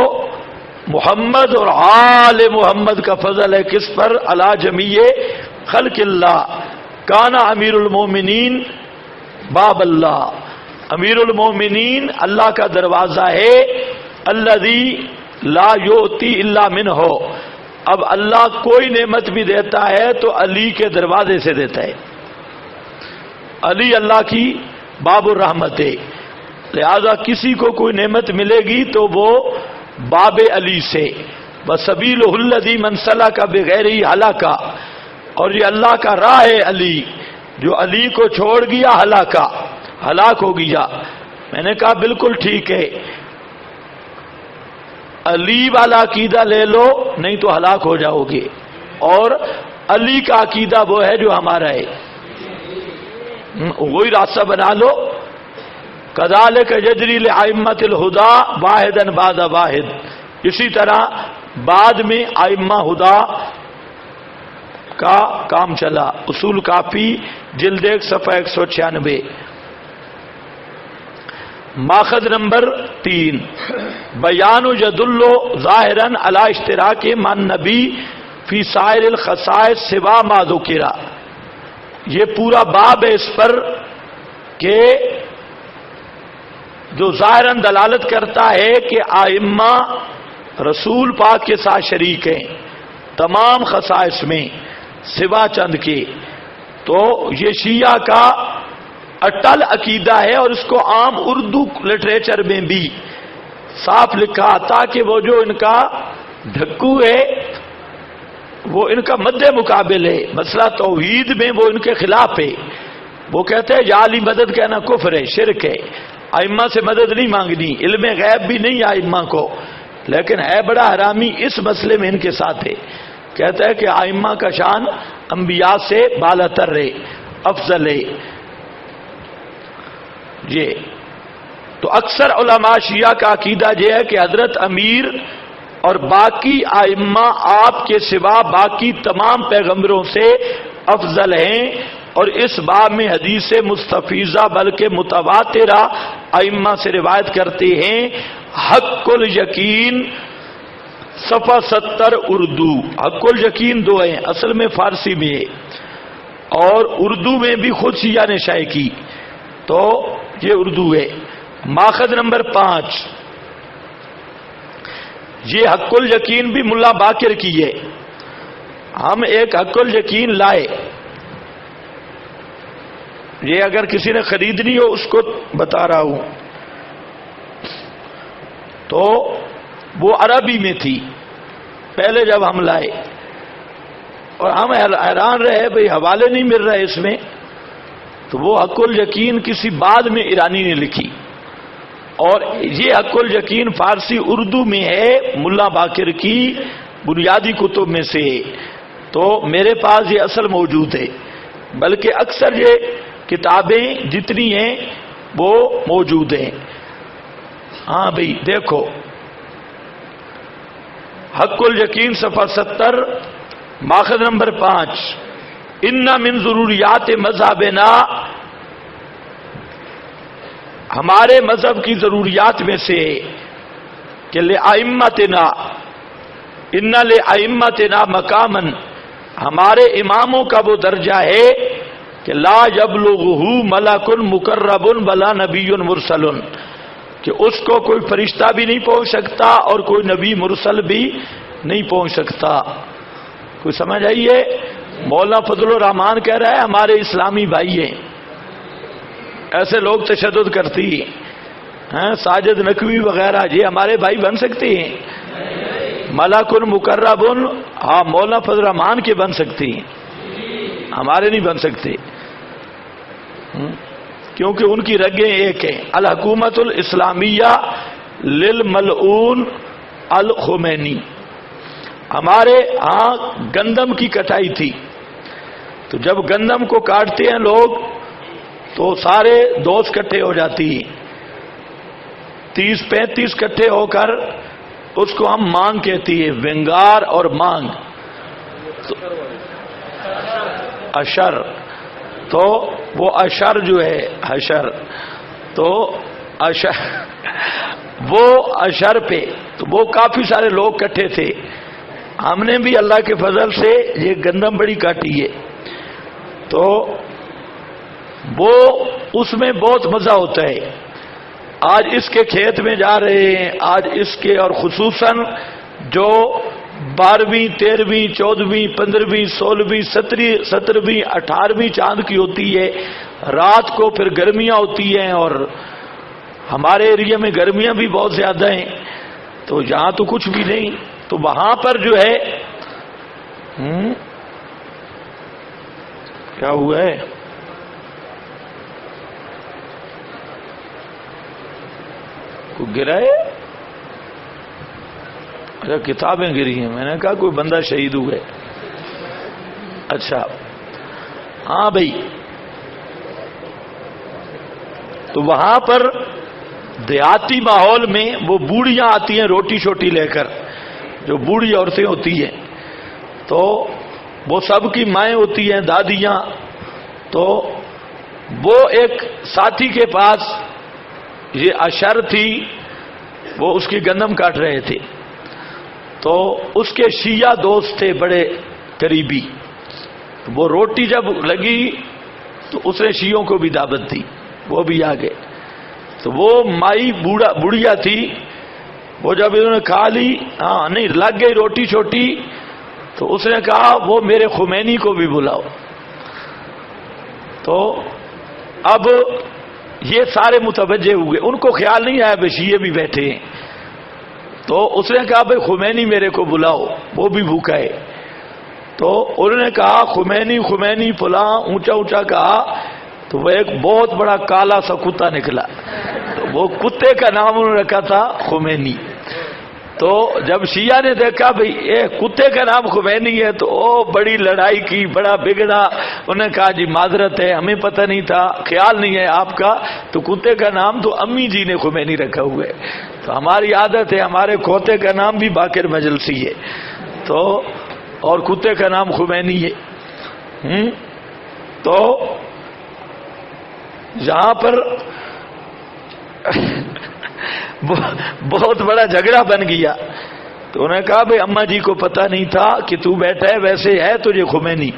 محمد اور آل محمد کا فضل ہے کس پر؟ علی جمیع خلق اللہ۔ کان امیر المومنین باب اللہ، امیر المومنین اللہ کا دروازہ ہے، الذی لا یؤتی الا منہ، اب اللہ کوئی نعمت بھی دیتا ہے تو علی کے دروازے سے دیتا ہے، علی اللہ کی باب الرحمت ہے، لہذا کسی کو کوئی نعمت ملے گی تو وہ باب علی سے، وسبیلہ الذی من سلک بغیر ہلاک، اور یہ اللہ کا راہ ہے علی، جو علی کو چھوڑ گیا ہلاک ہو گیا۔ میں نے کہا بالکل ٹھیک ہے، علی والا عقیدہ لے لو نہیں تو ہلاک ہو جاؤ گے، اور علی کا عقیدہ وہ ہے جو ہمارا ہے، وہی راستہ بنا لو۔ کذالک یجری لائمۃ الہدی واحدا بعد واحد، اسی طرح بعد میں ائمہ ہدا کا کام چلا۔ اصول کافی جلد 1 صفحہ 196۔ ماخذ نمبر 3 بیان یدل ظاہرا علی اشتراک من نبی فی سائر الخصائص سوا ما ذکر، یہ پورا باب ہے اس پر کہ جو ظاہراً دلالت کرتا ہے کہ ائمہ رسول پاک کے ساتھ شریک ہیں تمام خصائص میں سوا چند کے، تو یہ شیعہ کا اٹل عقیدہ ہے، اور اس کو عام اردو لٹریچر میں بھی صاف لکھا، تاکہ وہ جو ان کا ڈھکو ہے وہ ان کا مد مقابل ہے، مسئلہ توحید میں وہ ان کے خلاف ہے، وہ کہتے ہیں یا علی مدد کہنا کفر ہے، شرک ہے، ائمہ سے مدد نہیں مانگنی، علم غیب بھی نہیں ائمہ کو، لیکن ہے بڑا حرامی اس مسئلے میں ان کے ساتھ ہے، کہتا ہے کہ ائمہ کا شان انبیاء سے بالا تر ہے، افضل ہے۔ یہ تو اکثر علماء شیعہ کا عقیدہ یہ ہے کہ حضرت امیر اور باقی ائمہ آپ کے سوا باقی تمام پیغمبروں سے افضل ہیں، اور اس باب میں حدیث مستفیضہ بلکہ متواترہ ائمہ سے روایت کرتے ہیں۔ حق الیقین صفحہ 70 اردو، حق الیقین 2 ہیں، اصل میں فارسی میں ہے، اور اردو میں بھی خود شیعہ نے شائع کی، تو یہ اردو ہے۔ ماخذ نمبر 5 یہ حق الیقین بھی ملا باقر کی ہے، ہم ایک حق الیقین لائے، یہ اگر کسی نے خریدنی ہو اس کو بتا رہا ہوں، تو وہ عربی میں تھی پہلے جب ہم لائے، اور ہم حیران رہے بھئی حوالے نہیں مل رہے اس میں، تو وہ حق الیقین کسی بعد میں ایرانی نے لکھی، اور یہ حق الیقین فارسی اردو میں ہے، ملا باقر کی بنیادی کتب میں سے، تو میرے پاس یہ اصل موجود ہے، بلکہ اکثر یہ کتابیں جتنی ہیں وہ موجود ہیں۔ ہاں بھئی دیکھو حق الیقین صفحہ 70 ماخذ نمبر 5، ان من ضروریات مذہبنا، ہمارے مذہب کی ضروریات میں سے کہ لأئمتنا، ان لأئمتنا مقاما، ہمارے اماموں کا وہ درجہ ہے کہ لا یبلغہ ملک مقرب ولا نبی مرسل، کہ اس کو کوئی فرشتہ بھی نہیں پہنچ سکتا اور کوئی نبی مرسل بھی نہیں پہنچ سکتا۔ کوئی سمجھ آئیے؟ مولانا فضل الرحمان کہہ رہا ہے ہمارے اسلامی بھائی ہیں، ایسے لوگ تشدد کرتی ہیں، ساجد نقوی وغیرہ یہ ہمارے بھائی بن سکتے ہیں؟ ملک مقرب، ہاں مولانا فضل الرحمان کے بن سکتے ہیں، ہمارے نہیں بن سکتے، کیونکہ ان کی رگیں ایک ہیں۔ الحکومت الاسلامیہ للملعون الخمینی، ہمارے ہاں گندم کی کٹائی تھی، تو جب گندم کو کاٹتے ہیں لوگ تو سارے دوست کٹھے ہو جاتی ہیں، 30-35 کٹھے ہو کر اس کو ہم مانگ کہتی ہے، ونگار اور مانگ، اشر، تو وہ اشر جو ہے حشر، تو اشر وہ اشر پہ، تو وہ کافی سارے لوگ کٹھے تھے، ہم نے بھی اللہ کے فضل سے یہ گندم بڑی کاٹی ہے، تو وہ اس میں بہت مزہ ہوتا ہے۔ آج اس کے کھیت میں جا رہے ہیں، آج اس کے، اور خصوصاً جو 12ویں 13ویں 14ویں 15ویں 16ویں 17ویں 18ویں چاند کی ہوتی ہے، رات کو پھر گرمیاں ہوتی ہیں، اور ہمارے ایریا میں گرمیاں بھی بہت زیادہ ہیں، تو یہاں تو کچھ بھی نہیں، تو وہاں پر جو ہے کیا ہوا ہے، کوئی گرا ہے؟ اچھا کتابیں گری ہیں، میں نے کہا کوئی بندہ شہید ہوئے۔ اچھا ہاں بھائی، تو وہاں پر دیہاتی ماحول میں وہ بوڑھیاں آتی ہیں روٹی شوٹی لے کر، جو بوڑھی عورتیں ہوتی ہیں، تو وہ سب کی مائیں ہوتی ہیں، دادیاں، تو وہ ایک ساتھی کے پاس یہ اشر تھی، وہ اس کی گندم کاٹ رہے تھے، تو اس کے شیعہ دوست تھے بڑے قریبی، وہ روٹی جب لگی تو اس نے شیعوں کو بھی دعوت دی، وہ بھی آ گئے، تو وہ مائی بوڑھیا تھی، وہ جب انہوں نے کھا لی، ہاں نہیں لگ گئی روٹی چھوٹی، تو اس نے کہا وہ میرے خمینی کو بھی بلاؤ، تو اب یہ سارے متوجہ ہوئے، ان کو خیال نہیں آیا بھئی شیعہ بھی بیٹھے ہیں، تو اس نے کہا بھئی خمینی میرے کو بلاؤ، وہ بھی بھوکا ہے، تو انہوں نے کہا خمینی فلاں اونچا اونچا کہا، تو وہ ایک بہت بڑا کالا سا کتا نکلا، تو وہ کتے کا نام انہوں نے رکھا تھا خمینی، تو جب شیعہ نے دیکھا بھئی اے کتے کا نام خمینی ہے، تو بڑی لڑائی کی، بڑا بگڑا، انہوں نے کہا جی معذرت ہے، ہمیں پتہ نہیں تھا، خیال نہیں ہے آپ کا، تو کتے کا نام تو امی جی نے خمینی رکھا ہوا ہے، تو ہماری عادت ہے، ہمارے کھوتے کا نام بھی باقر مجلسی ہے، تو اور کتے کا نام خمینی ہے، تو یہاں پر بہت بڑا جھگڑا بن گیا، تو انہوں نے کہا بھئی اماں جی کو پتہ نہیں تھا کہ تو بیٹھا ہے، ویسے ہے تجھے خمینی،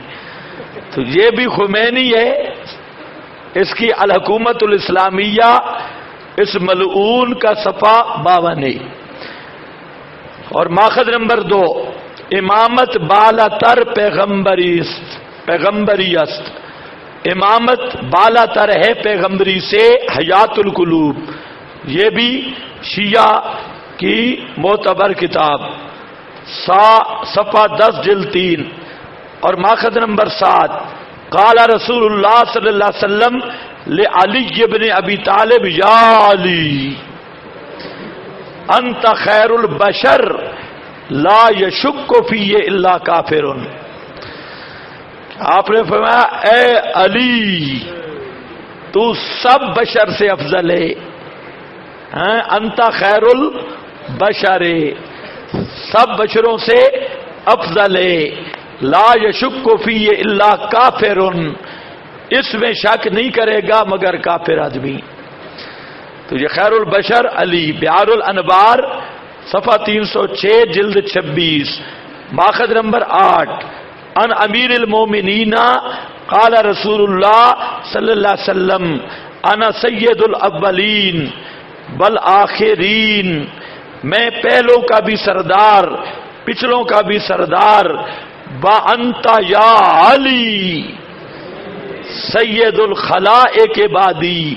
تو یہ بھی خمینی ہے، اس کی الحکومت الاسلامیہ اس ملعون کا صفحہ 52 ہے، اور ماخذ نمبر 2، امامت بالا تر پیغمبری است، امامت بالا تر ہے پیغمبری سے حیات القلوب، یہ بھی شیعہ کی معتبر کتاب، صفحہ 10 جلد 3 اور ماخذ نمبر 7۔ قال رسول اللہ صلی اللہ علیہ وسلم لعلی بن ابی طالب یا علی انت خیر البشر لا یشک فی الا کافر، آپ نے فرمایا اے علی تو سب بشر سے افضل ہے، انت خیر البشر، سب بشروں سے افضل ہے، لا یشک فی الا کافر، اس میں شک نہیں کرے گا مگر کافر آدمی۔ تو یہ خیر البشر علی، بحار الانوار صفحہ 306 جلد 26، ماخذ نمبر 8۔ ان امیر المومنین قال رسول اللہ صلی اللہ علیہ وسلم انا سید الاولین والآخرین، میں پہلوں کا بھی سردار پچھلوں کا بھی سردار، وانت یا علی سید الخلائق بعدی،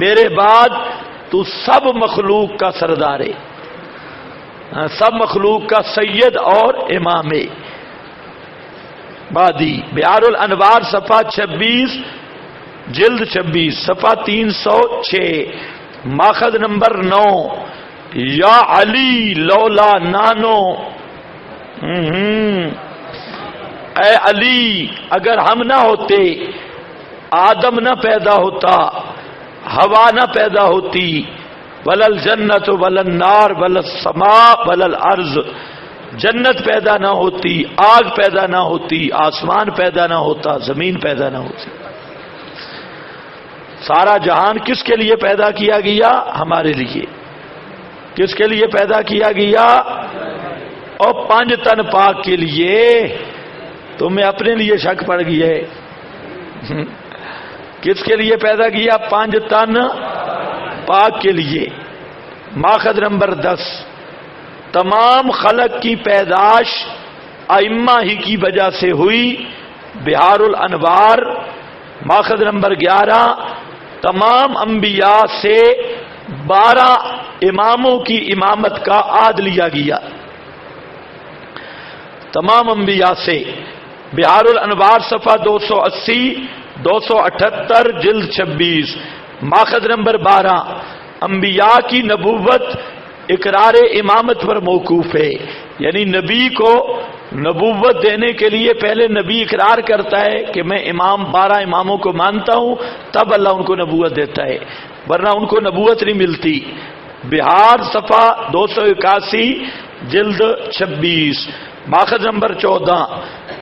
میرے بعد تو سب مخلوق کا سردار ہے، سب مخلوق کا سید اور امام ہے۔ بعدی بحار الانوار صفحہ 26 جلد 26 صفحہ 306، ماخذ نمبر 9۔ یا علی لولا نانو، اے علی اگر ہم نہ ہوتے، آدم نہ پیدا ہوتا، ہوا نہ پیدا ہوتی، ولل جنت ولل نار ولل السماء ولل ارض، جنت پیدا نہ ہوتی، آگ پیدا نہ ہوتی، آسمان پیدا نہ ہوتا، زمین پیدا نہ ہوتی۔ سارا جہان کس کے لیے پیدا کیا گیا؟ ہمارے لیے۔ کس کے لیے پیدا کیا گیا؟ اور 5 تن پاک کے لیے۔ تمہیں اپنے لیے شک پڑ گئی ہے؟ کس کے لیے پیدا کیا؟ 5 تن پاک کے لیے۔ ماخذ نمبر 10۔ تمام خلق کی پیدائش ائمہ ہی کی وجہ سے ہوئی، بحار الانوار ماخذ نمبر 11۔ تمام انبیاء سے 12 اماموں کی امامت کا عہد لیا گیا، تمام انبیاء سے، بحار الانوار صفحہ 280 278 جلد 26، ماخذ نمبر 12۔ انبیاء کی نبوت اقرار امامت پر موقوف ہے، یعنی نبی کو نبوت دینے کے لیے پہلے نبی اقرار کرتا ہے کہ میں 12 اماموں کو مانتا ہوں، تب اللہ ان کو نبوت دیتا ہے، ورنہ ان کو نبوت نہیں ملتی۔ بہار صفحہ 281 جلد 26، ماخذ نمبر 14۔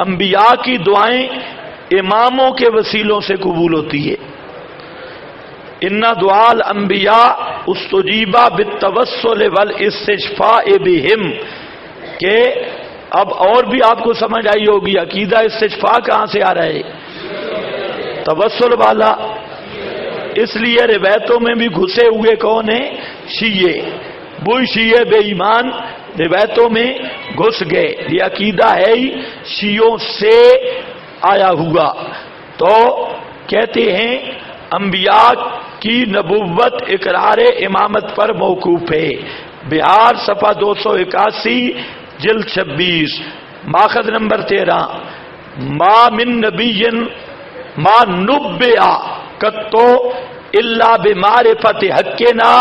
انبیاء کی دعائیں اماموں کے وسیلوں سے قبول ہوتی ہے۔ ان دعاء الانبیاء استجیبہ بالتوسل والاستشفاء بہم، کہ اب اور بھی آپ کو سمجھ آئی ہوگی عقیدہ استشفاء کہاں سے آ رہا ہے؟ توسل والا۔ اس لیے روایتوں میں بھی گھسے ہوئے کون ہیں؟ شیعہ۔ وہی شیعہ بے ایمان روایتوں میں گھس گئے، یہ عقیدہ ہے ہی شیعوں سے آیا ہوا۔ تو کہتے ہیں انبیاء کی نبوت اقرار امامت پر موقوف ہے، بہار صفحہ 281 جلد 26، ماخذ نمبر 13۔ ما من نبی ما نبئ قط الا بمعرفت حقنا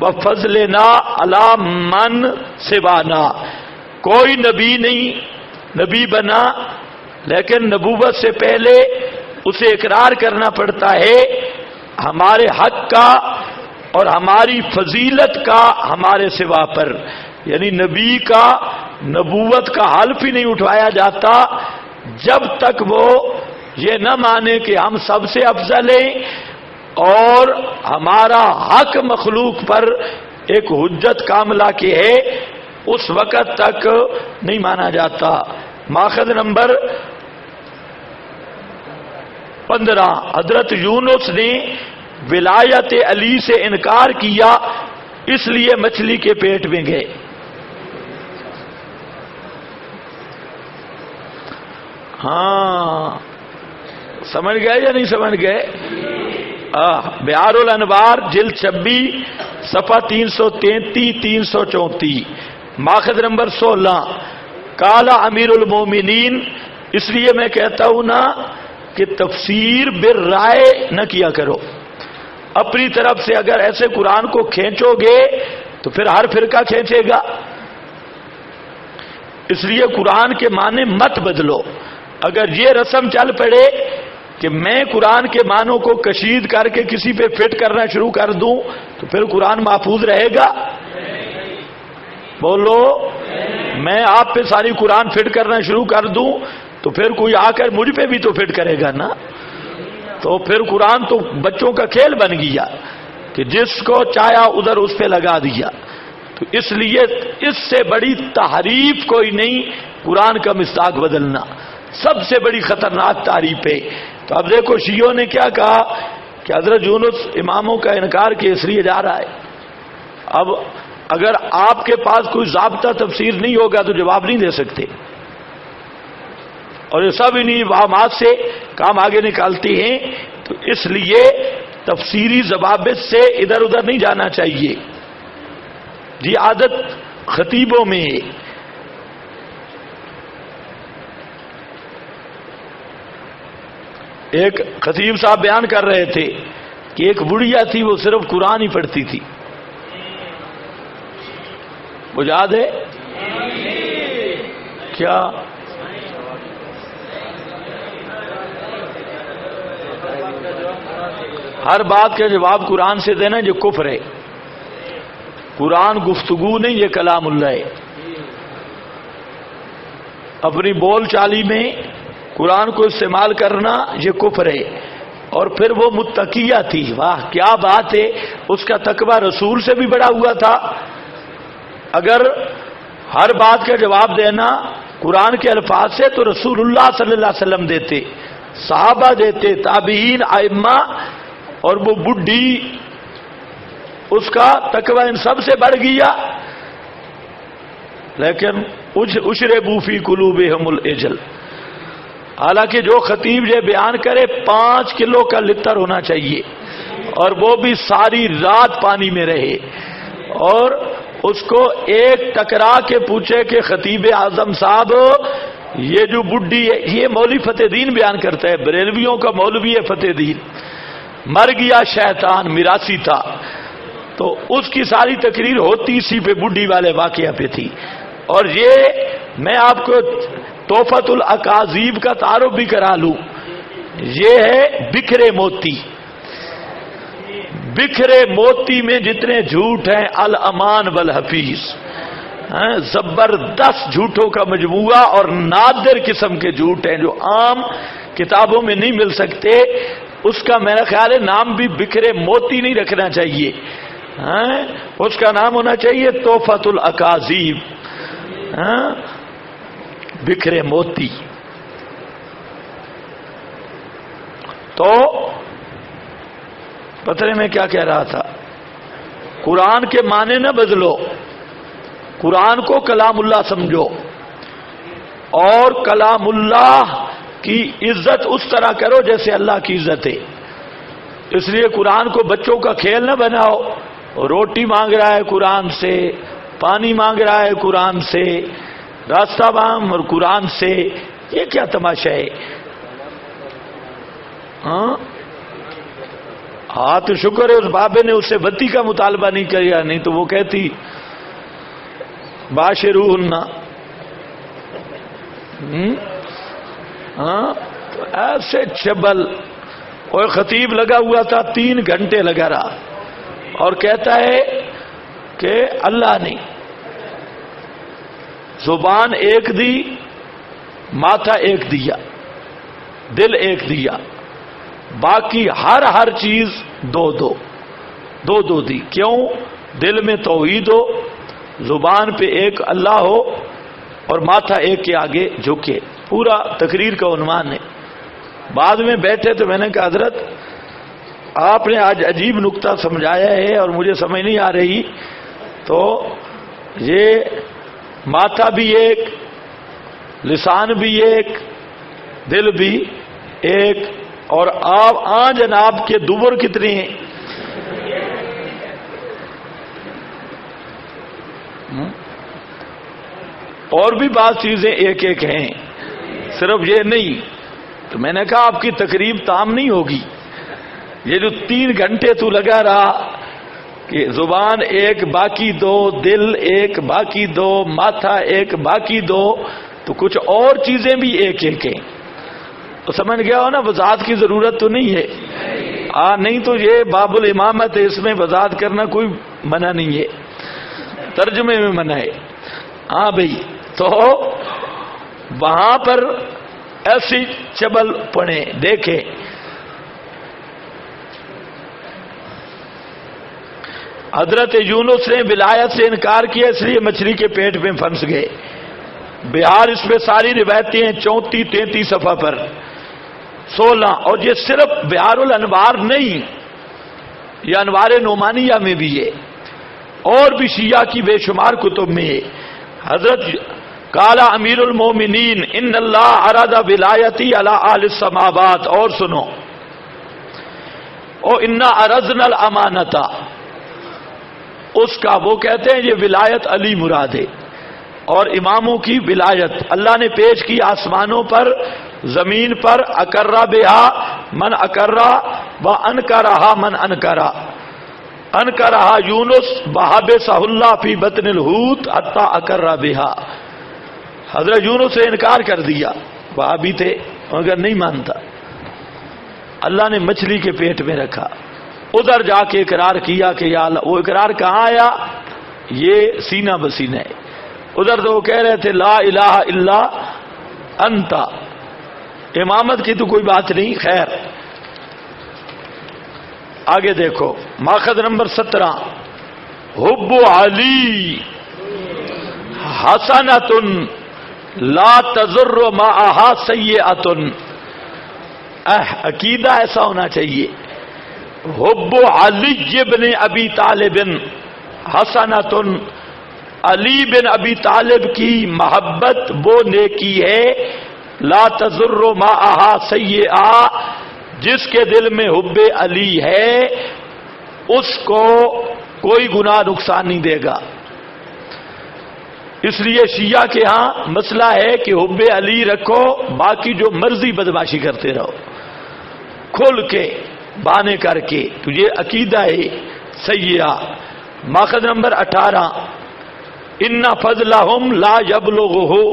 وفضلنا علی من سوانا، کوئی نبی نہیں نبی بنا لیکن نبوت سے پہلے اسے اقرار کرنا پڑتا ہے ہمارے حق کا اور ہماری فضیلت کا ہمارے سوا پر، یعنی نبی کا نبوت کا حلف ہی نہیں اٹھایا جاتا جب تک وہ یہ نہ مانے کہ ہم سب سے افضل ہیں اور ہمارا حق مخلوق پر ایک حجت کاملہ کے ہے، اس وقت تک نہیں مانا جاتا۔ ماخذ نمبر 15۔ حضرت یونس نے ولایت علی سے انکار کیا، اس لیے مچھلی کے پیٹ میں گئے۔ ہاں سمجھ گئے یا نہیں سمجھ گئے؟ بہار الانوار جلد 26 صفحہ 333 334 ماخذ نمبر 16. کالا امیر المومنین، اس لیے میں کہتا ہوں نا کہ تفسیر بالرائے نہ کیا کرو. اپنی طرف سے اگر ایسے قرآن کو کھینچو گے تو پھر ہر فرقہ کھینچے گا. اس لیے قرآن کے معنی مت بدلو. اگر یہ رسم چل پڑے کہ میں قرآن کے معنوں کو کشید کر کے کسی پہ فٹ کرنا شروع کر دوں تو پھر قرآن محفوظ رہے گا؟ بولو. میں آپ پہ ساری قرآن فٹ کرنا شروع کر دوں تو پھر کوئی آ کر مجھ پہ بھی تو فٹ کرے گا نا. تو پھر قرآن تو بچوں کا کھیل بن گیا کہ جس کو چاہا ادھر اس پہ لگا دیا. تو اس لیے اس سے بڑی تحریف کوئی نہیں قرآن کا مصداق بدلنا. سب سے بڑی خطرناک تعریف ہے. تو اب دیکھو شیعوں نے کیا کہا کہ حضرت یونس اماموں کا انکار کے اس لیے جا رہا ہے. اب اگر آپ کے پاس کوئی ضابطہ تفسیر نہیں ہوگا تو جواب نہیں دے سکتے. اور یہ سب انہی وہمات سے کام آگے نکالتے ہیں. تو اس لیے تفسیری ضوابط سے ادھر ادھر نہیں جانا چاہیے. یہ عادت خطیبوں میں ہے. ایک خطیب صاحب بیان کر رہے تھے کہ ایک بڑھیا تھی وہ صرف قرآن ہی پڑھتی تھی. وہ یاد ہے کیا؟ ہر بات کا جواب قرآن سے دینا جو کفر ہے. قرآن گفتگو نہیں، یہ کلام اللہ ہے. اپنی بول چالی میں قرآن کو استعمال کرنا یہ کفر ہے. اور پھر وہ متقیہ تھی. واہ کیا بات ہے. اس کا تقوی رسول سے بھی بڑا ہوا تھا. اگر ہر بات کا جواب دینا قرآن کے الفاظ سے تو رسول اللہ صلی اللہ علیہ وسلم دیتے، صحابہ دیتے، تابعین، ائمہ. اور وہ بڈھی اس کا تقوی ان سب سے بڑھ گیا. لیکن اشربوا فی قلوبہم العجل. حالانکہ جو خطیب یہ بیان کرے 5 کلو کا لتر ہونا چاہیے اور وہ بھی ساری رات پانی میں رہے. اور اس کو ایک ٹکرا کے پوچھے کہ خطیب اعظم صاحب یہ جو بڈھی ہے، یہ مولوی فتح دین بیان کرتا ہے، بریلویوں کا مولوی ہے فتح دین، مر گیا شیطان، میراثی تھا. تو اس کی ساری تقریر ہوتی اسی پہ بڈھی والے واقعہ پہ تھی. اور یہ میں آپ کو تحفۃ الاکاذیب کا تعارف بھی کرا لوں. یہ ہے بکھرے موتی. بکھرے موتی میں جتنے جھوٹ ہیں الامان والحفیظ، زبردست جھوٹوں کا مجموعہ اور نادر قسم کے جھوٹ ہیں جو عام کتابوں میں نہیں مل سکتے. اس کا میرا خیال ہے نام بھی بکھرے موتی نہیں رکھنا چاہیے. اس کا نام ہونا چاہیے تحفۃ الاکاذیب. بکھرے موتی. تو پتہ میں کیا کہہ رہا تھا؟ قرآن کے معنی نہ بدلو، قرآن کو کلام اللہ سمجھو اور کلام اللہ کی عزت اس طرح کرو جیسے اللہ کی عزت ہے. اس لیے قرآن کو بچوں کا کھیل نہ بناؤ. روٹی مانگ رہا ہے قرآن سے، پانی مانگ رہا ہے قرآن سے، راستہ بام اور قرآن سے. یہ کیا تماشا ہے؟ ہاں تو شکر ہے اس بابے نے اس سے بتی کا مطالبہ نہیں کیا، نہیں تو وہ کہتی باشروہن. تو ایسے چبل. اور خطیب لگا ہوا تھا 3 گھنٹے لگا رہا اور کہتا ہے کہ اللہ نے زبان ایک دی، ماتھا ایک دیا، دل ایک دیا، باقی ہر چیز دو دی. کیوں؟ دل میں توحید ہو، زبان پہ ایک اللہ ہو اور ماتھا ایک کے آگے جھکے. پورا تقریر کا عنوان ہے. بعد میں بیٹھے تو میں نے کہا حضرت آپ نے آج عجیب نکتہ سمجھایا ہے اور مجھے سمجھ نہیں آ رہی. تو یہ ماتھا بھی ایک، لسان بھی ایک، دل بھی ایک، اور آپ جناب کے دبر کتنے ہیں؟ اور بھی بعض چیزیں ایک ایک ہیں، صرف یہ نہیں۔ تو میں نے کہا آپ کی تقریب تام نہیں ہوگی، یہ جو 3 گھنٹے تو لگا رہا کہ زبان ایک باقی دو، دل ایک باقی دو، ماتھا ایک باقی دو، تو کچھ اور چیزیں بھی ایک ایک ہیں۔ تو سمجھ گیا ہو نا، وضاحت کی ضرورت تو نہیں ہے۔ نہیں تو یہ باب الامامت ہے، اس میں وضاحت کرنا کوئی منع نہیں ہے، ترجمے میں منع ہے۔ ہاں بھائی، تو وہاں پر ایسی چبل پڑے دیکھیں۔ حضرت یونس نے ولایت سے انکار کیا، اس لیے مچھلی کے پیٹ میں پھنس گئے۔ بہار اس پہ ساری روایتیں ہیں 34-33 صفحہ پر 16، اور یہ صرف بہار الانوار نہیں، یہ انوار نعمانیہ میں بھی ہے، اور بھی شیعہ کی بے شمار کتب میں ہے۔ حضرت قال امیر المومنین ان اللہ اراد ولایتی علی اہل السماوات، اور سنو، او انا ارزنا الامانۃ، اس کا وہ کہتے ہیں یہ ولایت علی مراد ہے، اور اماموں کی ولایت اللہ نے پیش کی آسمانوں پر، زمین پر، اکرہ بہا من اکرہ و انکرہا من انکرہ، انکرہا یونس بحبسہ اللہ فی بطن الحوت حتی اکرہ بہا، حضرت یونس سے انکار کر دیا، وہابی تھے مگر نہیں مانتا، اللہ نے مچھلی کے پیٹ میں رکھا، ادھر جا کے اقرار کیا کہ یا اللہ، وہ اقرار کہاں آیا؟ یہ سینہ بسینہ ہے، ادھر تو وہ کہہ رہے تھے لا الہ الا انت، امامت کی تو کوئی بات نہیں۔ خیر آگے دیکھو، ماخذ نمبر 17، حب علی حسنۃ لا تضر معہا سیئۃ، عقیدہ ایسا ہونا چاہیے، حب علی بن ابی طالب حسنۃ، علی بن ابی طالب کی محبت وہ نیکی ہے، لا تضر معہا سیئہ، جس کے دل میں حب علی ہے اس کو کوئی گناہ نقصان نہیں دے گا۔ اس لیے شیعہ کے ہاں مسئلہ ہے کہ حب علی رکھو، باقی جو مرضی بدماشی کرتے رہو، کھل کے بانے کر کے، تو یہ عقیدہ ہے سیئہ۔ ماخذ نمبر 18، ان فضلہم لا یبلغہ ہو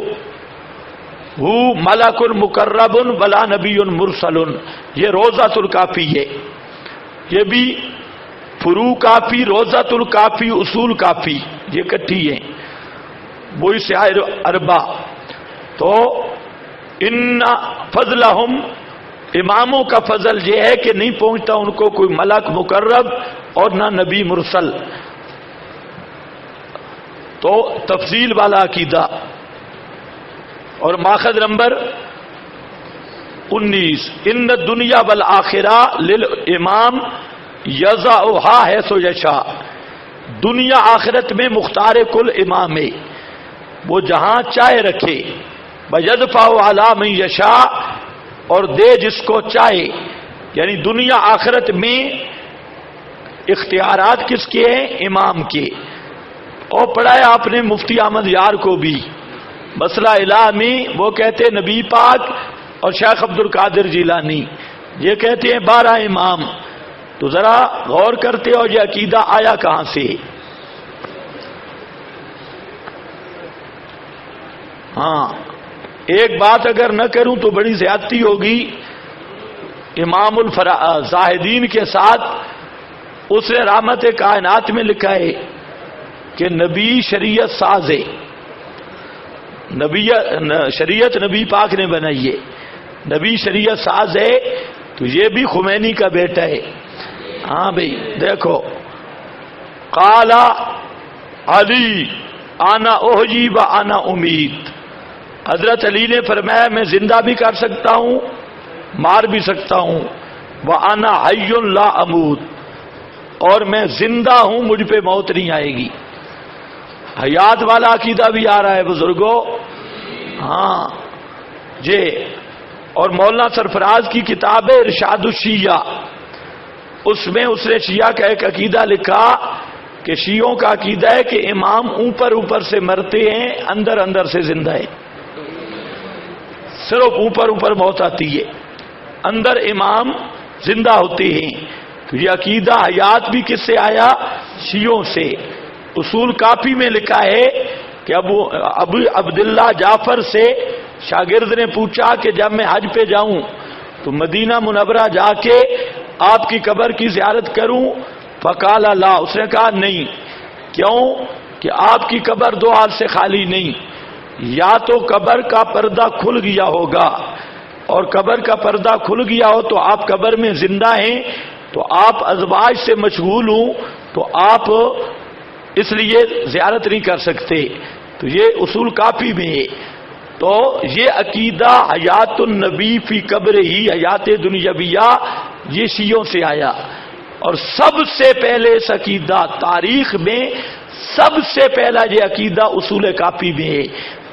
ملک مقرب ولا نبی مرسل، یہ روضۃ الکافی ہے، یہ بھی فروع کافی، روضۃ الکافی، اصول کافی، یہ کٹھی ہیں، وہی سائر اربع۔ تو ان فضلہم، اماموں کا فضل یہ ہے کہ نہیں پہنچتا ان کو کوئی ملک مقرب اور نہ نبی مرسل۔ تو تفضیل والا عقیدہ۔ اور ماخذ نمبر 19، ان الدنیا والآخرہ للامام یضعھا حیث یشاء، دنیا آخرت میں مختار کل امام ہے، وہ جہاں چاہے رکھے، ویدفع علی من یشاء، اور دے جس کو چاہے، یعنی دنیا آخرت میں اختیارات کس کے ہیں؟ امام کے۔ اور پڑھایا آپ نے مفتی احمد یار کو بھی مسئلہ الہ میں، وہ کہتے ہیں نبی پاک اور شیخ عبد القادر جیلانی، یہ کہتے ہیں 12 امام۔ تو ذرا غور کرتے ہو یہ عقیدہ آیا کہاں سے؟ ہاں، ایک بات اگر نہ کروں تو بڑی زیادتی ہوگی، امام زاہدین کے ساتھ اس نے رحمت کائنات میں لکھا ہے کہ نبی شریعت ساز ہے، شریعت نبی پاک نے بنائی ہے، نبی شریعت ساز ہے، تو یہ بھی خمینی کا بیٹا ہے۔ ہاں بھائی دیکھو، قال علی انا احیی و انا امید، حضرت علی نے فرمایا میں زندہ بھی کر سکتا ہوں، مار بھی سکتا ہوں، وانا حی لا اموت، اور میں زندہ ہوں، مجھ پہ موت نہیں آئے گی۔ حیات والا عقیدہ بھی آ رہا ہے بزرگوں، ہاں جی۔ اور مولانا سرفراز کی کتاب ہے ارشاد الشیعہ، اس میں اس نے شیعہ کا ایک عقیدہ لکھا کہ شیعوں کا عقیدہ ہے کہ امام اوپر اوپر سے مرتے ہیں، اندر اندر سے زندہ ہے، صرف اوپر اوپر موت آتی ہے، اندر امام زندہ ہوتے ہیں۔ تو یہ عقیدہ حیات بھی کس سے آیا؟ شیعوں سے۔ اصول کافی میں لکھا ہے کہ ابو عبداللہ جعفر سے شاگرد نے پوچھا کہ جب میں حج پہ جاؤں تو مدینہ منورہ جا کے آپ کی قبر کی زیارت کروں؟ فقال لا، اس نے کہا نہیں۔ کیوں؟ کہ آپ کی قبر دو حال سے خالی نہیں، یا تو قبر کا پردہ کھل گیا ہوگا، اور قبر کا پردہ کھل گیا ہو تو آپ قبر میں زندہ ہیں، تو آپ ازواج سے مشغول ہوں تو آپ اس لیے زیارت نہیں کر سکتے۔ تو یہ اصول کافی میں ہے۔ تو یہ عقیدہ حیات النبی فی قبر ہی حیات دنیاویہ یہ شیعوں سے آیا، اور سب سے پہلے اس عقیدہ تاریخ میں سب سے پہلا یہ عقیدہ اصول کافی میں ہے۔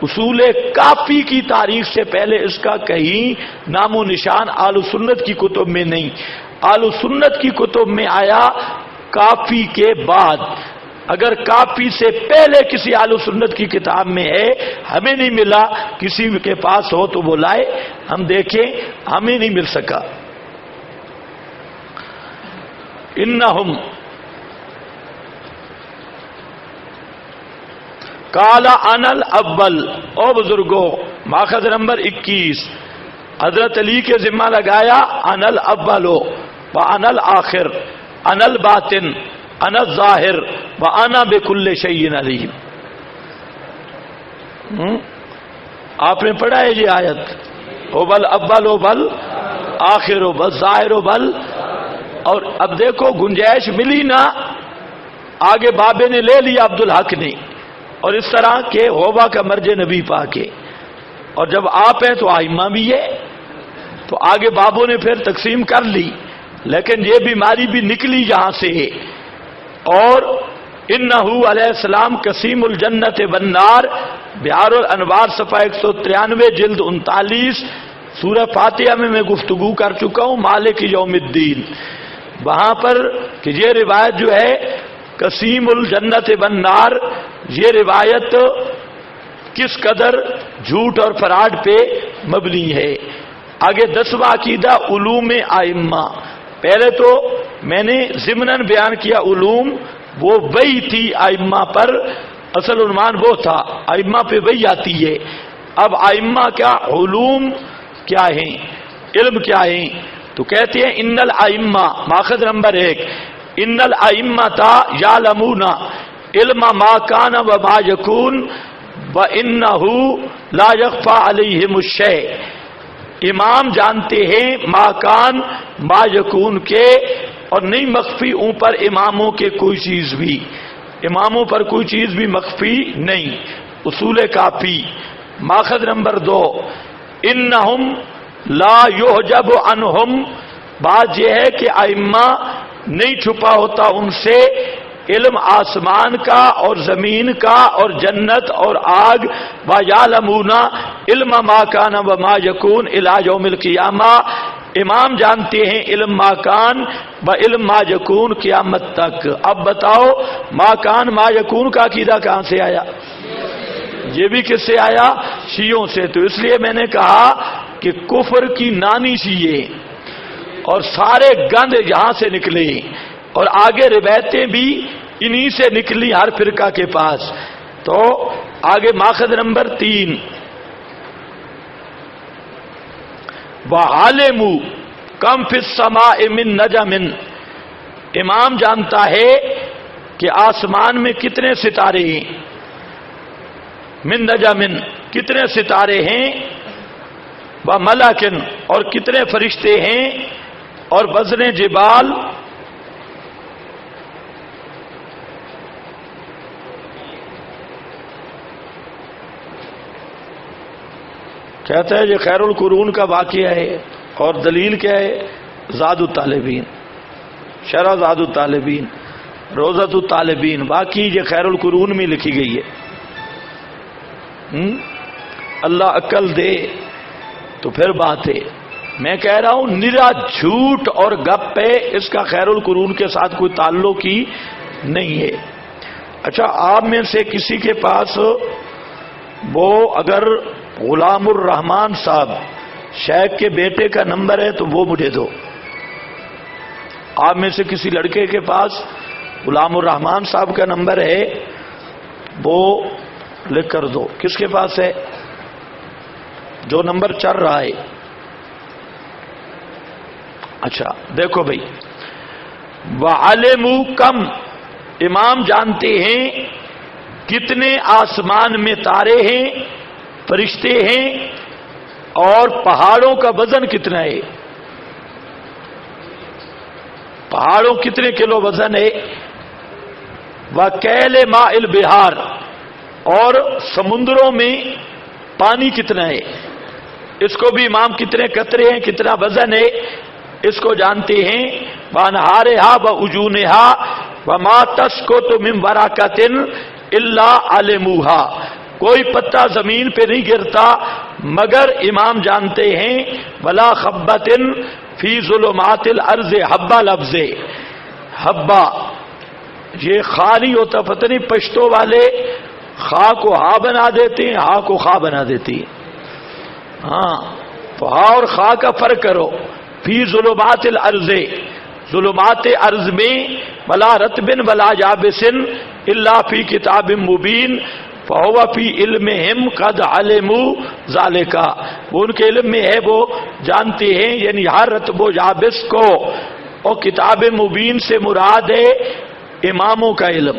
اصول کافی کی تاریخ سے پہلے اس کا کہیں نام و نشان اہل سنت کی کتب میں نہیں، اہل سنت کی کتب میں آیا کافی کے بعد۔ اگر کافی سے پہلے کسی اہل سنت کی کتاب میں ہے، ہمیں نہیں ملا، کسی کے پاس ہو تو وہ لائے ہم دیکھیں، ہمیں نہیں مل سکا۔ انہم کالا انل اول، او بزرگوں ماخذ نمبر 21 حضرت علی کے ذمہ لگایا، انل اولو و انل آخر انل باطن انا ظاہر و انا بکل شیء علیم۔ آپ نے پڑھا ہے یہ آیت، او بل اول و بل آخر و بل ظاہر و بل، اور اب دیکھو گنجائش ملی نا، آگے بابے نے لے لیا عبدالحق نے، اور اس طرح کہ ہوبا کا مرج نبی پاکے، اور جب آپ ہیں تو آئمہ بھی ہے، تو آگے بابوں نے پھر تقسیم کر لی، لیکن یہ بیماری بھی نکلی یہاں سے۔ اور انہو علیہ السلام قسیم الجنت والنار، بہار الانوار صفحہ 193 جلد 39 سورہ فاتحہ میں گفتگو کر چکا ہوں، مالک یوم الدین، وہاں پر کہ یہ روایت جو ہے قسیم الجنت والنار، یہ روایت کس قدر جھوٹ اور فراڈ پہ مبنی ہے۔ آگے 10واں عقیدہ علوم ائمہ۔ پہلے تو میں نے ضمناً بیان کیا علوم، وہ وحی تھی ائمہ پر، اصل عنوان وہ تھا، ائمہ پہ وحی آتی ہے۔ اب ائمہ کیا، علوم کیا ہیں، علم کیا ہیں؟ تو کہتے ہیں ان الائمہ، ماخذ نمبر 1، ان الائمۃ یعلمون علم ما کان و ما یکون و انہ لا یخفی علیہم الشیء، امام جانتے ہیں ما کان ما یکون کے، اور نہیں مخفی ان پر اماموں کے کوئی چیز بھی، اماموں پر کوئی چیز بھی مخفی نہیں۔ اصول کافی ماخذ نمبر 2، انہم لا یحجب عنہم، بات یہ ہے کہ ائمہ نہیں چھپا ہوتا ان سے علم آسمان کا اور زمین کا اور جنت اور آگ، وَيَعْلَمُونَ علم ما کان و ما یکون الی یوم القیامہ، امام جانتے ہیں علم ما کان و علم ما یکون قیامت تک۔ اب بتاؤ ما کان ما یکون کا عقیدہ کہاں سے آیا؟ یہ بھی کس سے آیا؟ شیعوں سے۔ تو اس لیے میں نے کہا کہ کفر کی نانی شیعے، اور سارے گند یہاں سے نکلے، اور آگے روایتیں بھی انہی سے نکلی ہر فرقہ کے پاس۔ تو آگے ماخذ نمبر 3، وَعَالِمُوا کم فی السماء من نجم، امام جانتا ہے کہ آسمان میں کتنے ستارے ہیں، من نجم کتنے ستارے ہیں، وَمَلَكٍ اور کتنے فرشتے ہیں، اور وزن جبال کہتا ہے یہ خیر القرون کا واقعہ ہے، اور دلیل کیا ہے؟ زاد الطالبین، شرح زاد الطالبین، روضۃ الطالبین، باقی یہ خیر القرون میں لکھی گئی ہے۔ اللہ عقل دے تو پھر بات ہے، میں کہہ رہا ہوں نرا جھوٹ اور گپ ہے، اس کا خیر القرون کے ساتھ کوئی تعلق ہی نہیں ہے۔ اچھا، آپ میں سے کسی کے پاس وہ اگر غلام الرحمان صاحب شیخ کے بیٹے کا نمبر ہے تو وہ مجھے دو۔ آپ میں سے کسی لڑکے کے پاس غلام الرحمان صاحب کا نمبر ہے وہ لکھ کر دو۔ کس کے پاس ہے؟ جو نمبر چل رہا ہے۔ اچھا دیکھو بھائی، وَعَلِمُوا کم، امام جانتے ہیں کتنے آسمان میں تارے ہیں، فرشتے ہیں، اور پہاڑوں کا وزن کتنا ہے، پہاڑوں کتنے کلو وزن ہے، وَكَيْلِ مَاءِ الْبِحَارِ، اور سمندروں میں پانی کتنا ہے، اس کو بھی امام کتنے قطرے ہیں، کتنا وزن ہے، اس کو جانتے ہیں۔ وَأَنْهَارِهَا وَأُجُونِهَا وَمَا تَسْقُطُ مِنْ وَرَقَةٍ إِلَّا عَلِمُوهَا، کوئی پتا زمین پہ نہیں گرتا مگر امام جانتے ہیں۔ وَلَا خَبَّةٍ فِي ظُلُمَاتِ الْأَرْضِ، حبہ لفظ ہے، حبہ یہ خا نہیں ہوتا، پتہ نہیں پشتو والے خا کو ہا بنا دیتے ہیں، ہا کو خا بنا دیتی ہیں۔ ہاں تو ہا اور خا کا فرق کرو۔ فی ظلمات الارض، ظلمات ارض میں، ولا رطب ولا یابس الا فی کتاب مبین فہو فی علمہم قد علموا ذالک، وہ ان کے علم میں ہے، وہ جانتے ہیں، یعنی ہر رطب و یابس کو۔ اور کتاب مبین سے مراد ہے اماموں کا علم،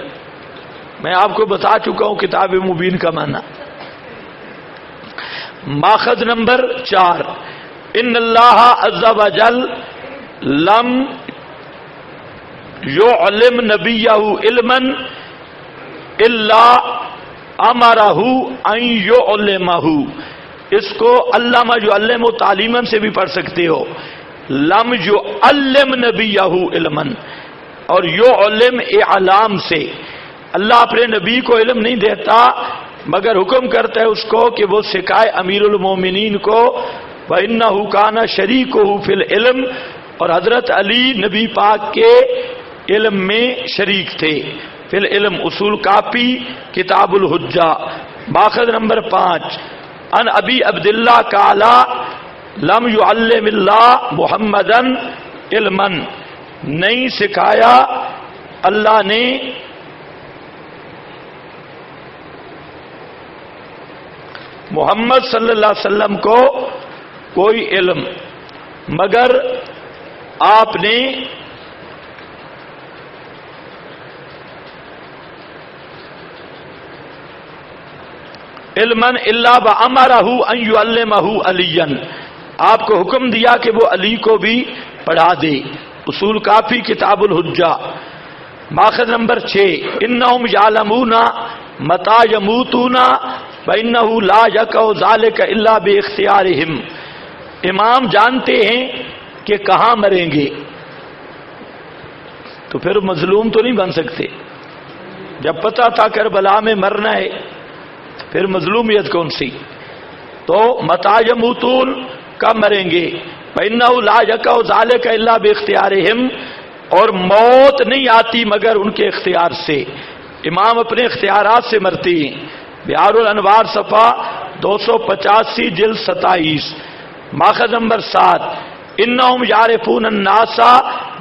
میں آپ کو بتا چکا ہوں کتاب مبین کا معنی۔ ماخذ نمبر 4، ان اللہ عز وجل لم یعلم نبیہ علما الا امرہ ان یعلمہ، اس کو علامہ یعلم و تعلیماً سے بھی پڑھ سکتے ہو۔ لم یعلم نبیہ علما، اور یعلم اعلام سے، اللہ اپنے نبی کو علم نہیں دیتا مگر حکم کرتا ہے اس کو کہ وہ سکھائے امیر المومنین کو۔ وَإِنَّهُ كَانَ شَرِيكُهُ فِي الْعِلْمِ، اور حضرت علی نبی پاک کے علم میں شریک تھے۔ فی العلم اصول کافی کتاب الحجہ۔ ماخذ نمبر 5، ان ابی عبداللہ قال لم يعلم اللہ محمدا علما، نہیں سکھایا اللہ نے محمد صلی اللہ علیہ وسلم کو کوئی علم، مگر آپ نے علما الا وامرہ ان یعلمہ علیا، آپ کو حکم دیا کہ وہ علی کو بھی پڑھا دے۔ اصول کافی کتاب الحجہ۔ ماخذ نمبر 6، انہم یعلمون متی یموتون وانہ لا یقع ذلک الا باختیارہم، امام جانتے ہیں کہ کہاں مریں گے، تو پھر مظلوم تو نہیں بن سکتے۔ جب پتہ تھا کربلا میں مرنا ہے پھر مظلومیت کون سی؟ تو متی یموتون، کب مریں گے، فإنہ لا یقع ذلک الا باختیارہم، اور موت نہیں آتی مگر ان کے اختیار سے، امام اپنے اختیارات سے مرتے ہیں۔ بہار الانوار صفحہ 285 جلد 27۔ ماخذ نمبر 7، انہم یعرفون الناس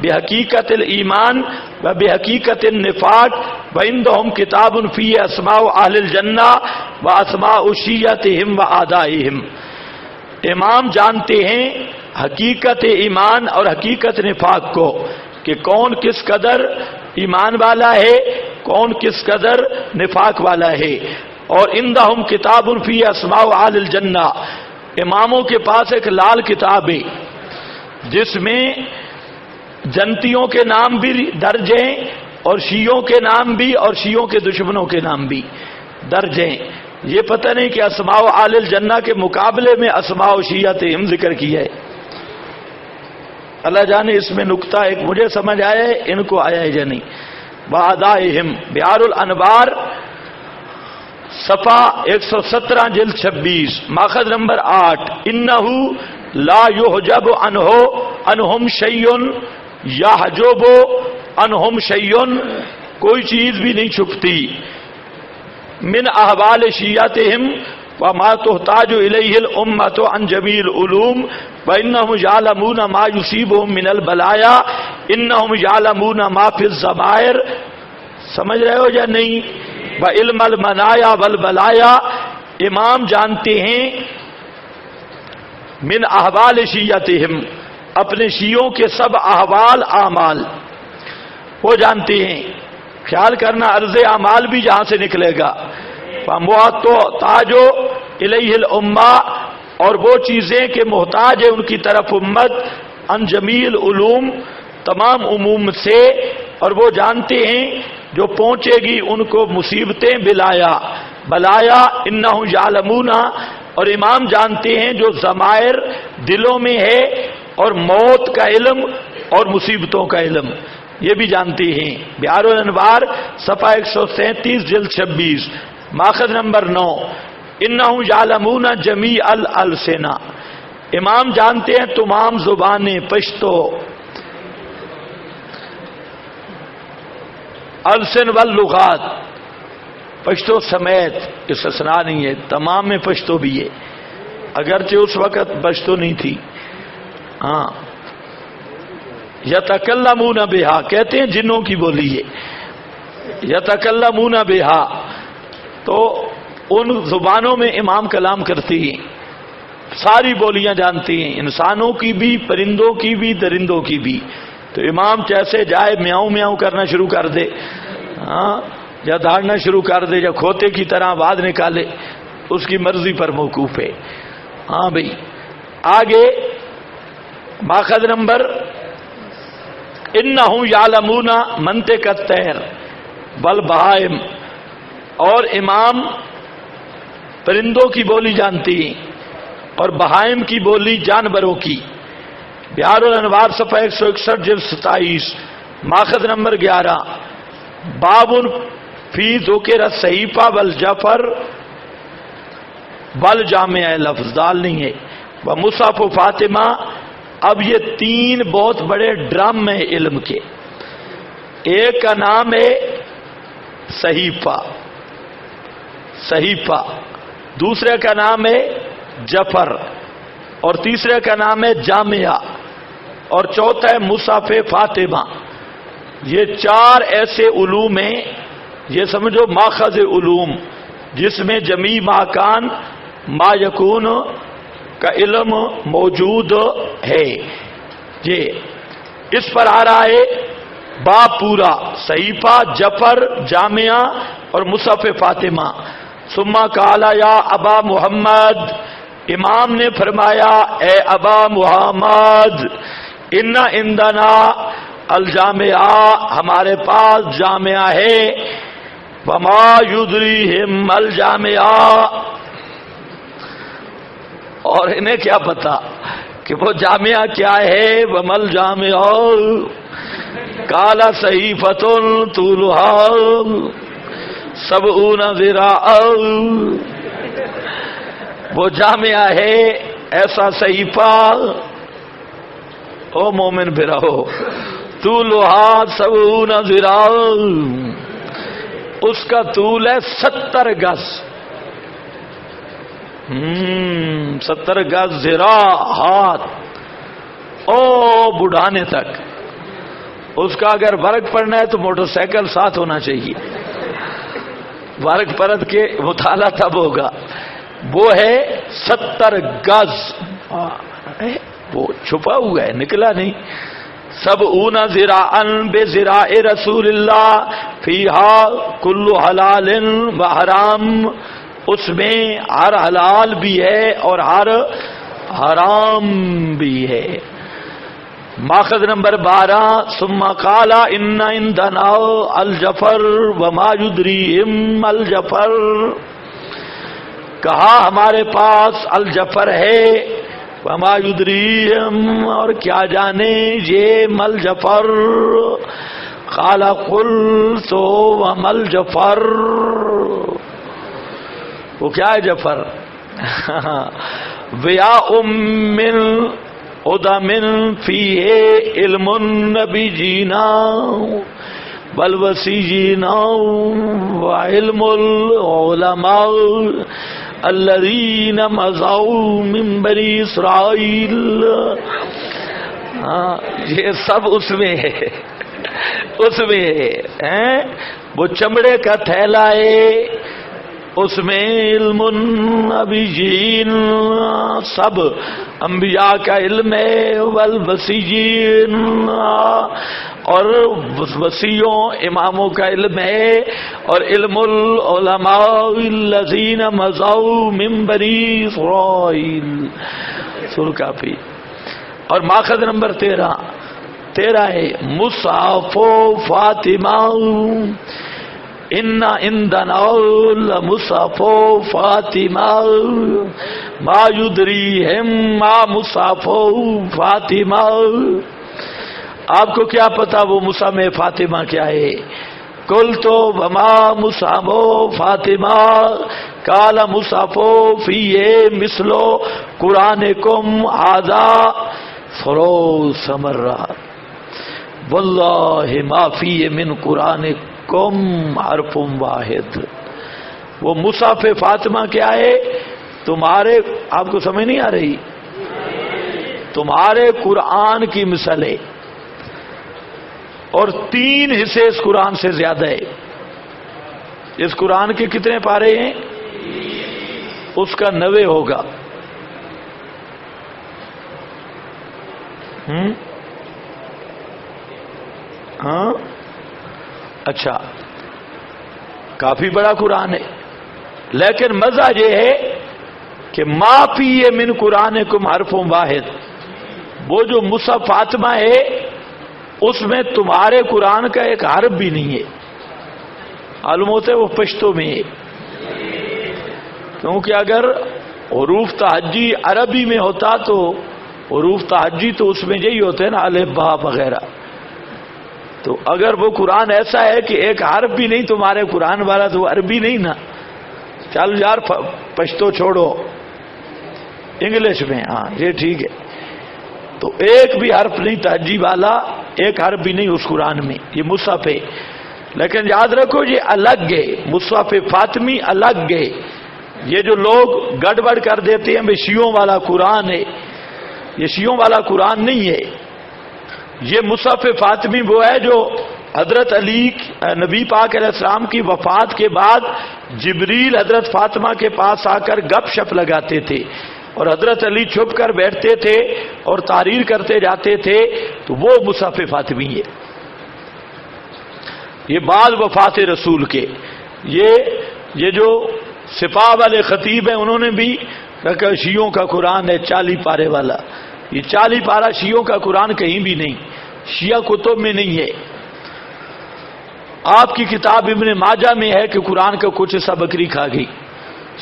بحقیقت الایمان و بحقیقت النفاق وعندہم کتاب فی اسماء اہل الجنہ و اسماء شیعتہم و اعدائہم، امام جانتے ہیں حقیقت ایمان اور حقیقت نفاق کو، کہ کون کس قدر ایمان والا ہے، کون کس قدر نفاق والا ہے۔ اور عندہم کتاب فی اسماء اہل الجنہ، اماموں کے پاس ایک لال کتاب ہے جس میں جنتیوں کے نام بھی درج ہیں اور شیعوں کے نام بھی اور شیعوں کے دشمنوں کے نام بھی درج ہیں۔ یہ پتہ نہیں کہ اسماء اہل الجنہ کے مقابلے میں اسماء شیعتہم ذکر کیا ہے، اللہ جانے اس میں نکتہ ایک مجھے سمجھ آیا ہے، ان کو آیا ہے یا نہیں۔ وَأَعْدَائِهِمْ، بہار الانوار صفحہ 117 جلد 26 ماخذ نمبر 8 انہو لا یحجب عنہم شیء یحجب عنہم شیء، کوئی چیز بھی نہیں چھپتی من احوال شیعتہم وما تحتاج الیہ الامۃ عن جمیع العلوم وانہم یعلمون ما یصیبہم من البلایا انہم یعلمون ما فی الضمائر. سمجھ رہے ہو یا نہیں؟ وعلم المنایا والبلایا، امام جانتے ہیں من احوال شیعتہم، اپنے شیعوں کے سب احوال اعمال وہ جانتے ہیں. خیال کرنا عرض اعمال بھی جہاں سے نکلے گا. تاجو الیہ الامہ، اور وہ چیزیں کہ محتاج ہے ان کی طرف امت، ان جمیع العلوم، تمام علوم سے، اور وہ جانتے ہیں جو پہنچے گی ان کو مصیبتیں بلایا انہم یعلمون، اور امام جانتے ہیں جو ضمائر دلوں میں ہے، اور موت کا علم اور مصیبتوں کا علم یہ بھی جانتے ہیں. بہار الانوار صفحہ 137 جلد 26 ماخذ نمبر 9 انہم یعلمون جمیع الالسنہ، امام جانتے ہیں تمام زبانیں، پشتو السن واللغات، پشتو سمیت استثناء نہیں ہے، تمام میں پشتو بھی ہے، اگرچہ اس وقت پشتو نہیں تھی. ہاں یتکلمون بہا، کہتے ہیں جنوں کی بولی ہے، یتکلمون بہا، تو ان زبانوں میں امام کلام کرتے ہیں، ساری بولیاں جانتے ہیں، انسانوں کی بھی، پرندوں کی بھی، درندوں کی بھی. تو امام جیسے جائے میاؤں میاؤں کرنا شروع کر دے، ہاں، یا دھاڑنا شروع کر دے، یا کھوتے کی طرح آواز نکالے، اس کی مرضی پر موقوف ہے. ہاں بھائی آگے ماخذ نمبر انہم یعلمون منطق الطیر والبہائم، اور امام پرندوں کی بولی جانتی ہیں اور بہائم کی بولی جانوروں کی. بہار الانوار صفحہ 161 جلد 27 ماخذ نمبر 11 باب فی ذکر الصحیفہ والجفر والجامع، لفظ دال نہیں ہے، ومصحف فاطمہ. اب یہ تین بہت بڑے ڈرم ہیں علم کے. ایک کا نام ہے صحیفہ، دوسرے کا نام ہے جفر، اور تیسرے کا نام ہے جامعہ، اور چوتھا ہے مصحف فاطمہ. یہ چار ایسے علوم ہیں، یہ سمجھو ماخذ علوم، جس میں جمیع ما کان ما یکون کا علم موجود ہے. یہ اس پر آ رہا ہے باب پورا، صحیفہ، جفر، جامعہ اور مصحف فاطمہ. ثم قال یا ابا محمد، امام نے فرمایا اے ابا محمد، ان عندنا الجامعہ، ہمارے پاس جامعہ ہے. وما یدریہم الجامعہ، اور انہیں کیا پتا کہ وہ جامعہ کیا ہے. ومل جامعہ قال صحیفۃ طولها 70 ذراعا، وہ جامعہ ہے ایسا صحیفہ، او مومن بھراؤ، طولها 70 ذراعا، اس کا طول ہے 70 گز. 70 گز ذراع، ہاتھ، او بڑھانے تک. اس کا اگر ورق پڑھنا ہے تو موٹر سائیکل ساتھ ہونا چاہیے، ورق پرت کے مطالعہ تب ہوگا. وہ ہے 70 گز، وہ چھپا ہوا ہے، نکلا نہیں. 70 ذراعا بذراع رسول اللہ فیہا کل حلال و حرام، اس میں ہر حلال بھی ہے اور ہر حرام بھی ہے. ماخذ نمبر 12 ثم قال ان عندنا الجفر وما یدریہم الجفر، کہا ہمارے پاس الجفر ہے، وما یدریہم، اور کیا جانے یہ مل جفر. قال قل تو ومل جفر، وہ کیا ہے جعفر؟ ویا من ادمن فیہ علم النبی جینا بل وسیجینا وعلم العلماء الذین مضوا من بنی اسرائیل. یہ سب اس میں ہے، اس میں ہے. وہ چمڑے کا تھیلا ہے، اس میں علم النبیین، سب انبیاء کا علم ہے، والوسیین، اور وسیعوں اماموں کا علم ہے، اور علم العلماء الذین مضوا من بنی اسرائیل. سورہ کافی. اور ماخذ نمبر 13 ہے مصحف فاطمہ، ان عندنا لمصحف فاطمہ ما یدریہم ما مصحف فاطمہ. آپ کو کیا پتا وہ مصحف فاطمہ کیا ہے؟ قلت وما مصحف فاطمہ قال مصحف فیہ مثل قرآنکم ھذا فروس مرات واللہ ما فیہ من قرآنکم حرف واحد. وہ مصحف فاطمہ کیا ہے؟ تمہارے، آپ کو سمجھ نہیں آ رہی؟ تمہارے قرآن کی مثل ہے، اور 3 حصے اس قرآن سے زیادہ ہے. اس قرآن کے کتنے پارے ہیں؟ اس کا 90 ہوگا. ہاں اچھا، کافی بڑا قرآن ہے، لیکن مزہ یہ ہے کہ ما فیہ من قرآنکم حرف واحد. وہ جو مصحف فاطمہ ہے اس میں تمہارے قرآن کا ایک حرف بھی نہیں ہے. معلوم ہوتا ہے وہ پشتو میں ہے، کیونکہ اگر حروف تہجی عربی میں ہوتا تو حروف تہجی تو اس میں یہی ہوتے ہیں نا، الف با وغیرہ. تو اگر وہ قرآن ایسا ہے کہ ایک حرف بھی نہیں تمہارے قرآن والا، تو وہ عربی نہیں نا. چل یار پشتو چھوڑو، انگلش میں، ہاں یہ ٹھیک ہے. تو ایک بھی حرف نہیں تہجی والا، ایک حرف بھی نہیں اس قرآن میں. یہ مصحف ہے، لیکن یاد رکھو یہ الگ ہے، مصحف فاطمی الگ ہے. یہ جو لوگ گڑبڑ کر دیتے ہیں بھئی شیعوں والا قرآن ہے، یہ شیعوں والا قرآن نہیں ہے. یہ مصحف فاطمی وہ ہے جو حضرت علی نبی پاک علیہ السلام کی وفات کے بعد جبریل حضرت فاطمہ کے پاس آ کر گپ شپ لگاتے تھے، اور حضرت علی چھپ کر بیٹھتے تھے اور تحریر کرتے جاتے تھے. تو وہ مصحف فاطمی ہے. یہ بعد وفات رسول کے یہ جو سپاہ والے خطیب ہیں انہوں نے بھی کہا شیعوں کا قرآن ہے 40 پارے والا. یہ 40 پارہ شیعوں کا قرآن کہیں بھی نہیں، شیعہ کتب میں نہیں ہے. آپ کی کتاب ابن ماجہ میں ہے کہ قرآن کا کچھ حصہ بکری کھا گئی،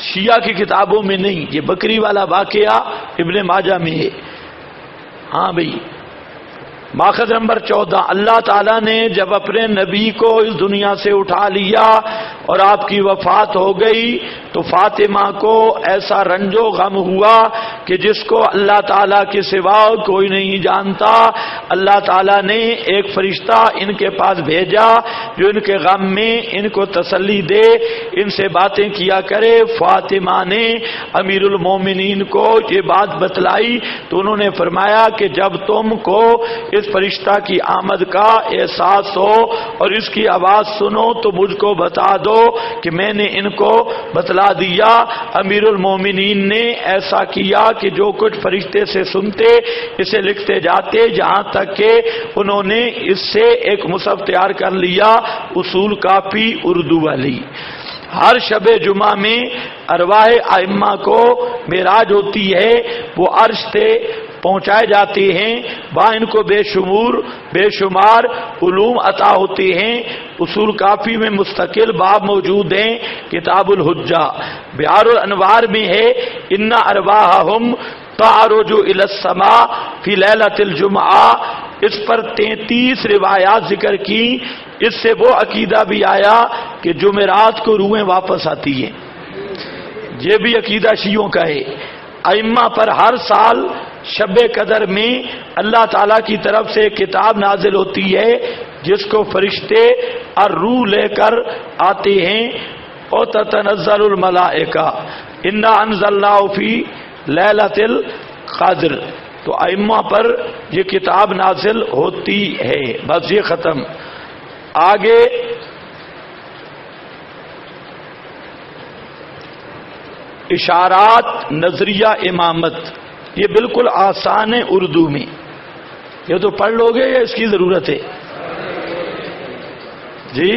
شیعہ کی کتابوں میں نہیں. یہ بکری والا واقعہ ابن ماجہ میں ہے. ہاں بھئی. ماخذ نمبر 14، اللہ تعالیٰ نے جب اپنے نبی کو اس دنیا سے اٹھا لیا اور آپ کی وفات ہو گئی تو فاطمہ کو ایسا رنج و غم ہوا کہ جس کو اللہ تعالیٰ کے سوا کوئی نہیں جانتا. اللہ تعالیٰ نے ایک فرشتہ ان کے پاس بھیجا جو ان کے غم میں ان کو تسلی دے، ان سے باتیں کیا کرے. فاطمہ نے امیر المومنین کو یہ بات بتلائی تو انہوں نے فرمایا کہ جب تم کو اس فرشتہ کی آمد کا احساس ہو اور اس کی آواز سنو تو مجھ کو بتا دو کہ میں نے ان کو بتلا دیا. امیر المومنین نے ایسا کیا کہ جو کچھ فرشتے سے سنتے اسے لکھتے جاتے، جہاں تک کہ انہوں نے اس سے ایک مصحف تیار کر لیا، اصول کافی اردو والی. ہر شب جمعہ میں ارواح ائمہ کو معراج ہوتی ہے، وہ عرش سے پہنچائے جاتے ہیں، وہاں ان کو بے شمار علوم عطا ہوتے ہیں. اصول کافی میں مستقل باب موجود ہیں. کتاب الحجہ بحار الانوار میں ہے ان ارواحہم تعرج الی السماء فی لیلۃ الجمعہ. اس پر 33 روایات ذکر کی. اس سے وہ عقیدہ بھی آیا کہ جمعرات کو روحیں واپس آتی ہیں. یہ بھی عقیدہ شیعوں کا ہے، ائمہ پر ہر سال شب قدر میں اللہ تعالیٰ کی طرف سے ایک کتاب نازل ہوتی ہے جس کو فرشتے اور روح لے کر آتے ہیں، اور تتنزل الملائکہ انا انزلناہ فی لیلۃ القدر، تو ائمہ پر یہ کتاب نازل ہوتی ہے۔ بس یہ ختم۔ آگے اشارات نظریہ امامت، یہ بالکل آسان ہے اردو میں، یہ تو پڑھ لو گے یا اس کی ضرورت ہے؟ جی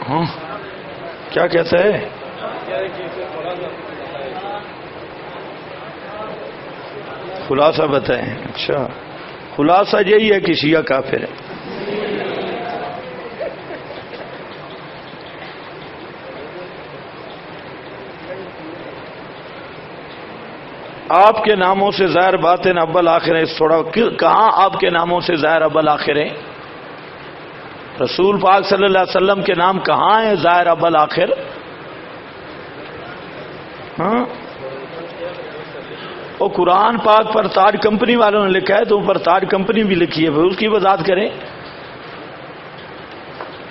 ہاں کیا کہتا ہے؟ خلاصہ بتائیں۔ اچھا، خلاصہ یہی ہے کہ شیعہ کافر ہے۔ آپ کے ناموں سے ظاہر باطن اول آخر ہے، تھوڑا کہاں آپ کے ناموں سے ظاہر اول آخر ہے؟ رسول پاک صلی اللہ علیہ وسلم کے نام کہاں ہیں ظاہر اول آخر؟ ہاں، وہ قرآن پاک پر تاج کمپنی والوں نے لکھا ہے تو اوپر تاج کمپنی بھی لکھی ہے، پھر اس کی وضاحت کریں۔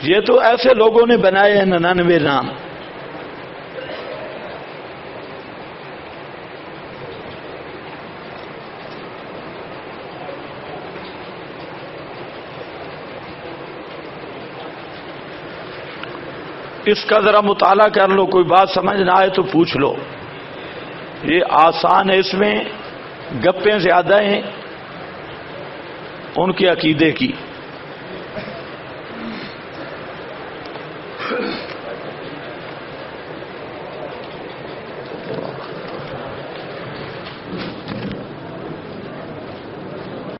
یہ تو ایسے لوگوں نے بنائے ہیں 99 نام۔ اس کا ذرا مطالعہ کر لو، کوئی بات سمجھ نہ آئے تو پوچھ لو، یہ آسان ہے، اس میں گپیں زیادہ ہیں ان کے عقیدے کی۔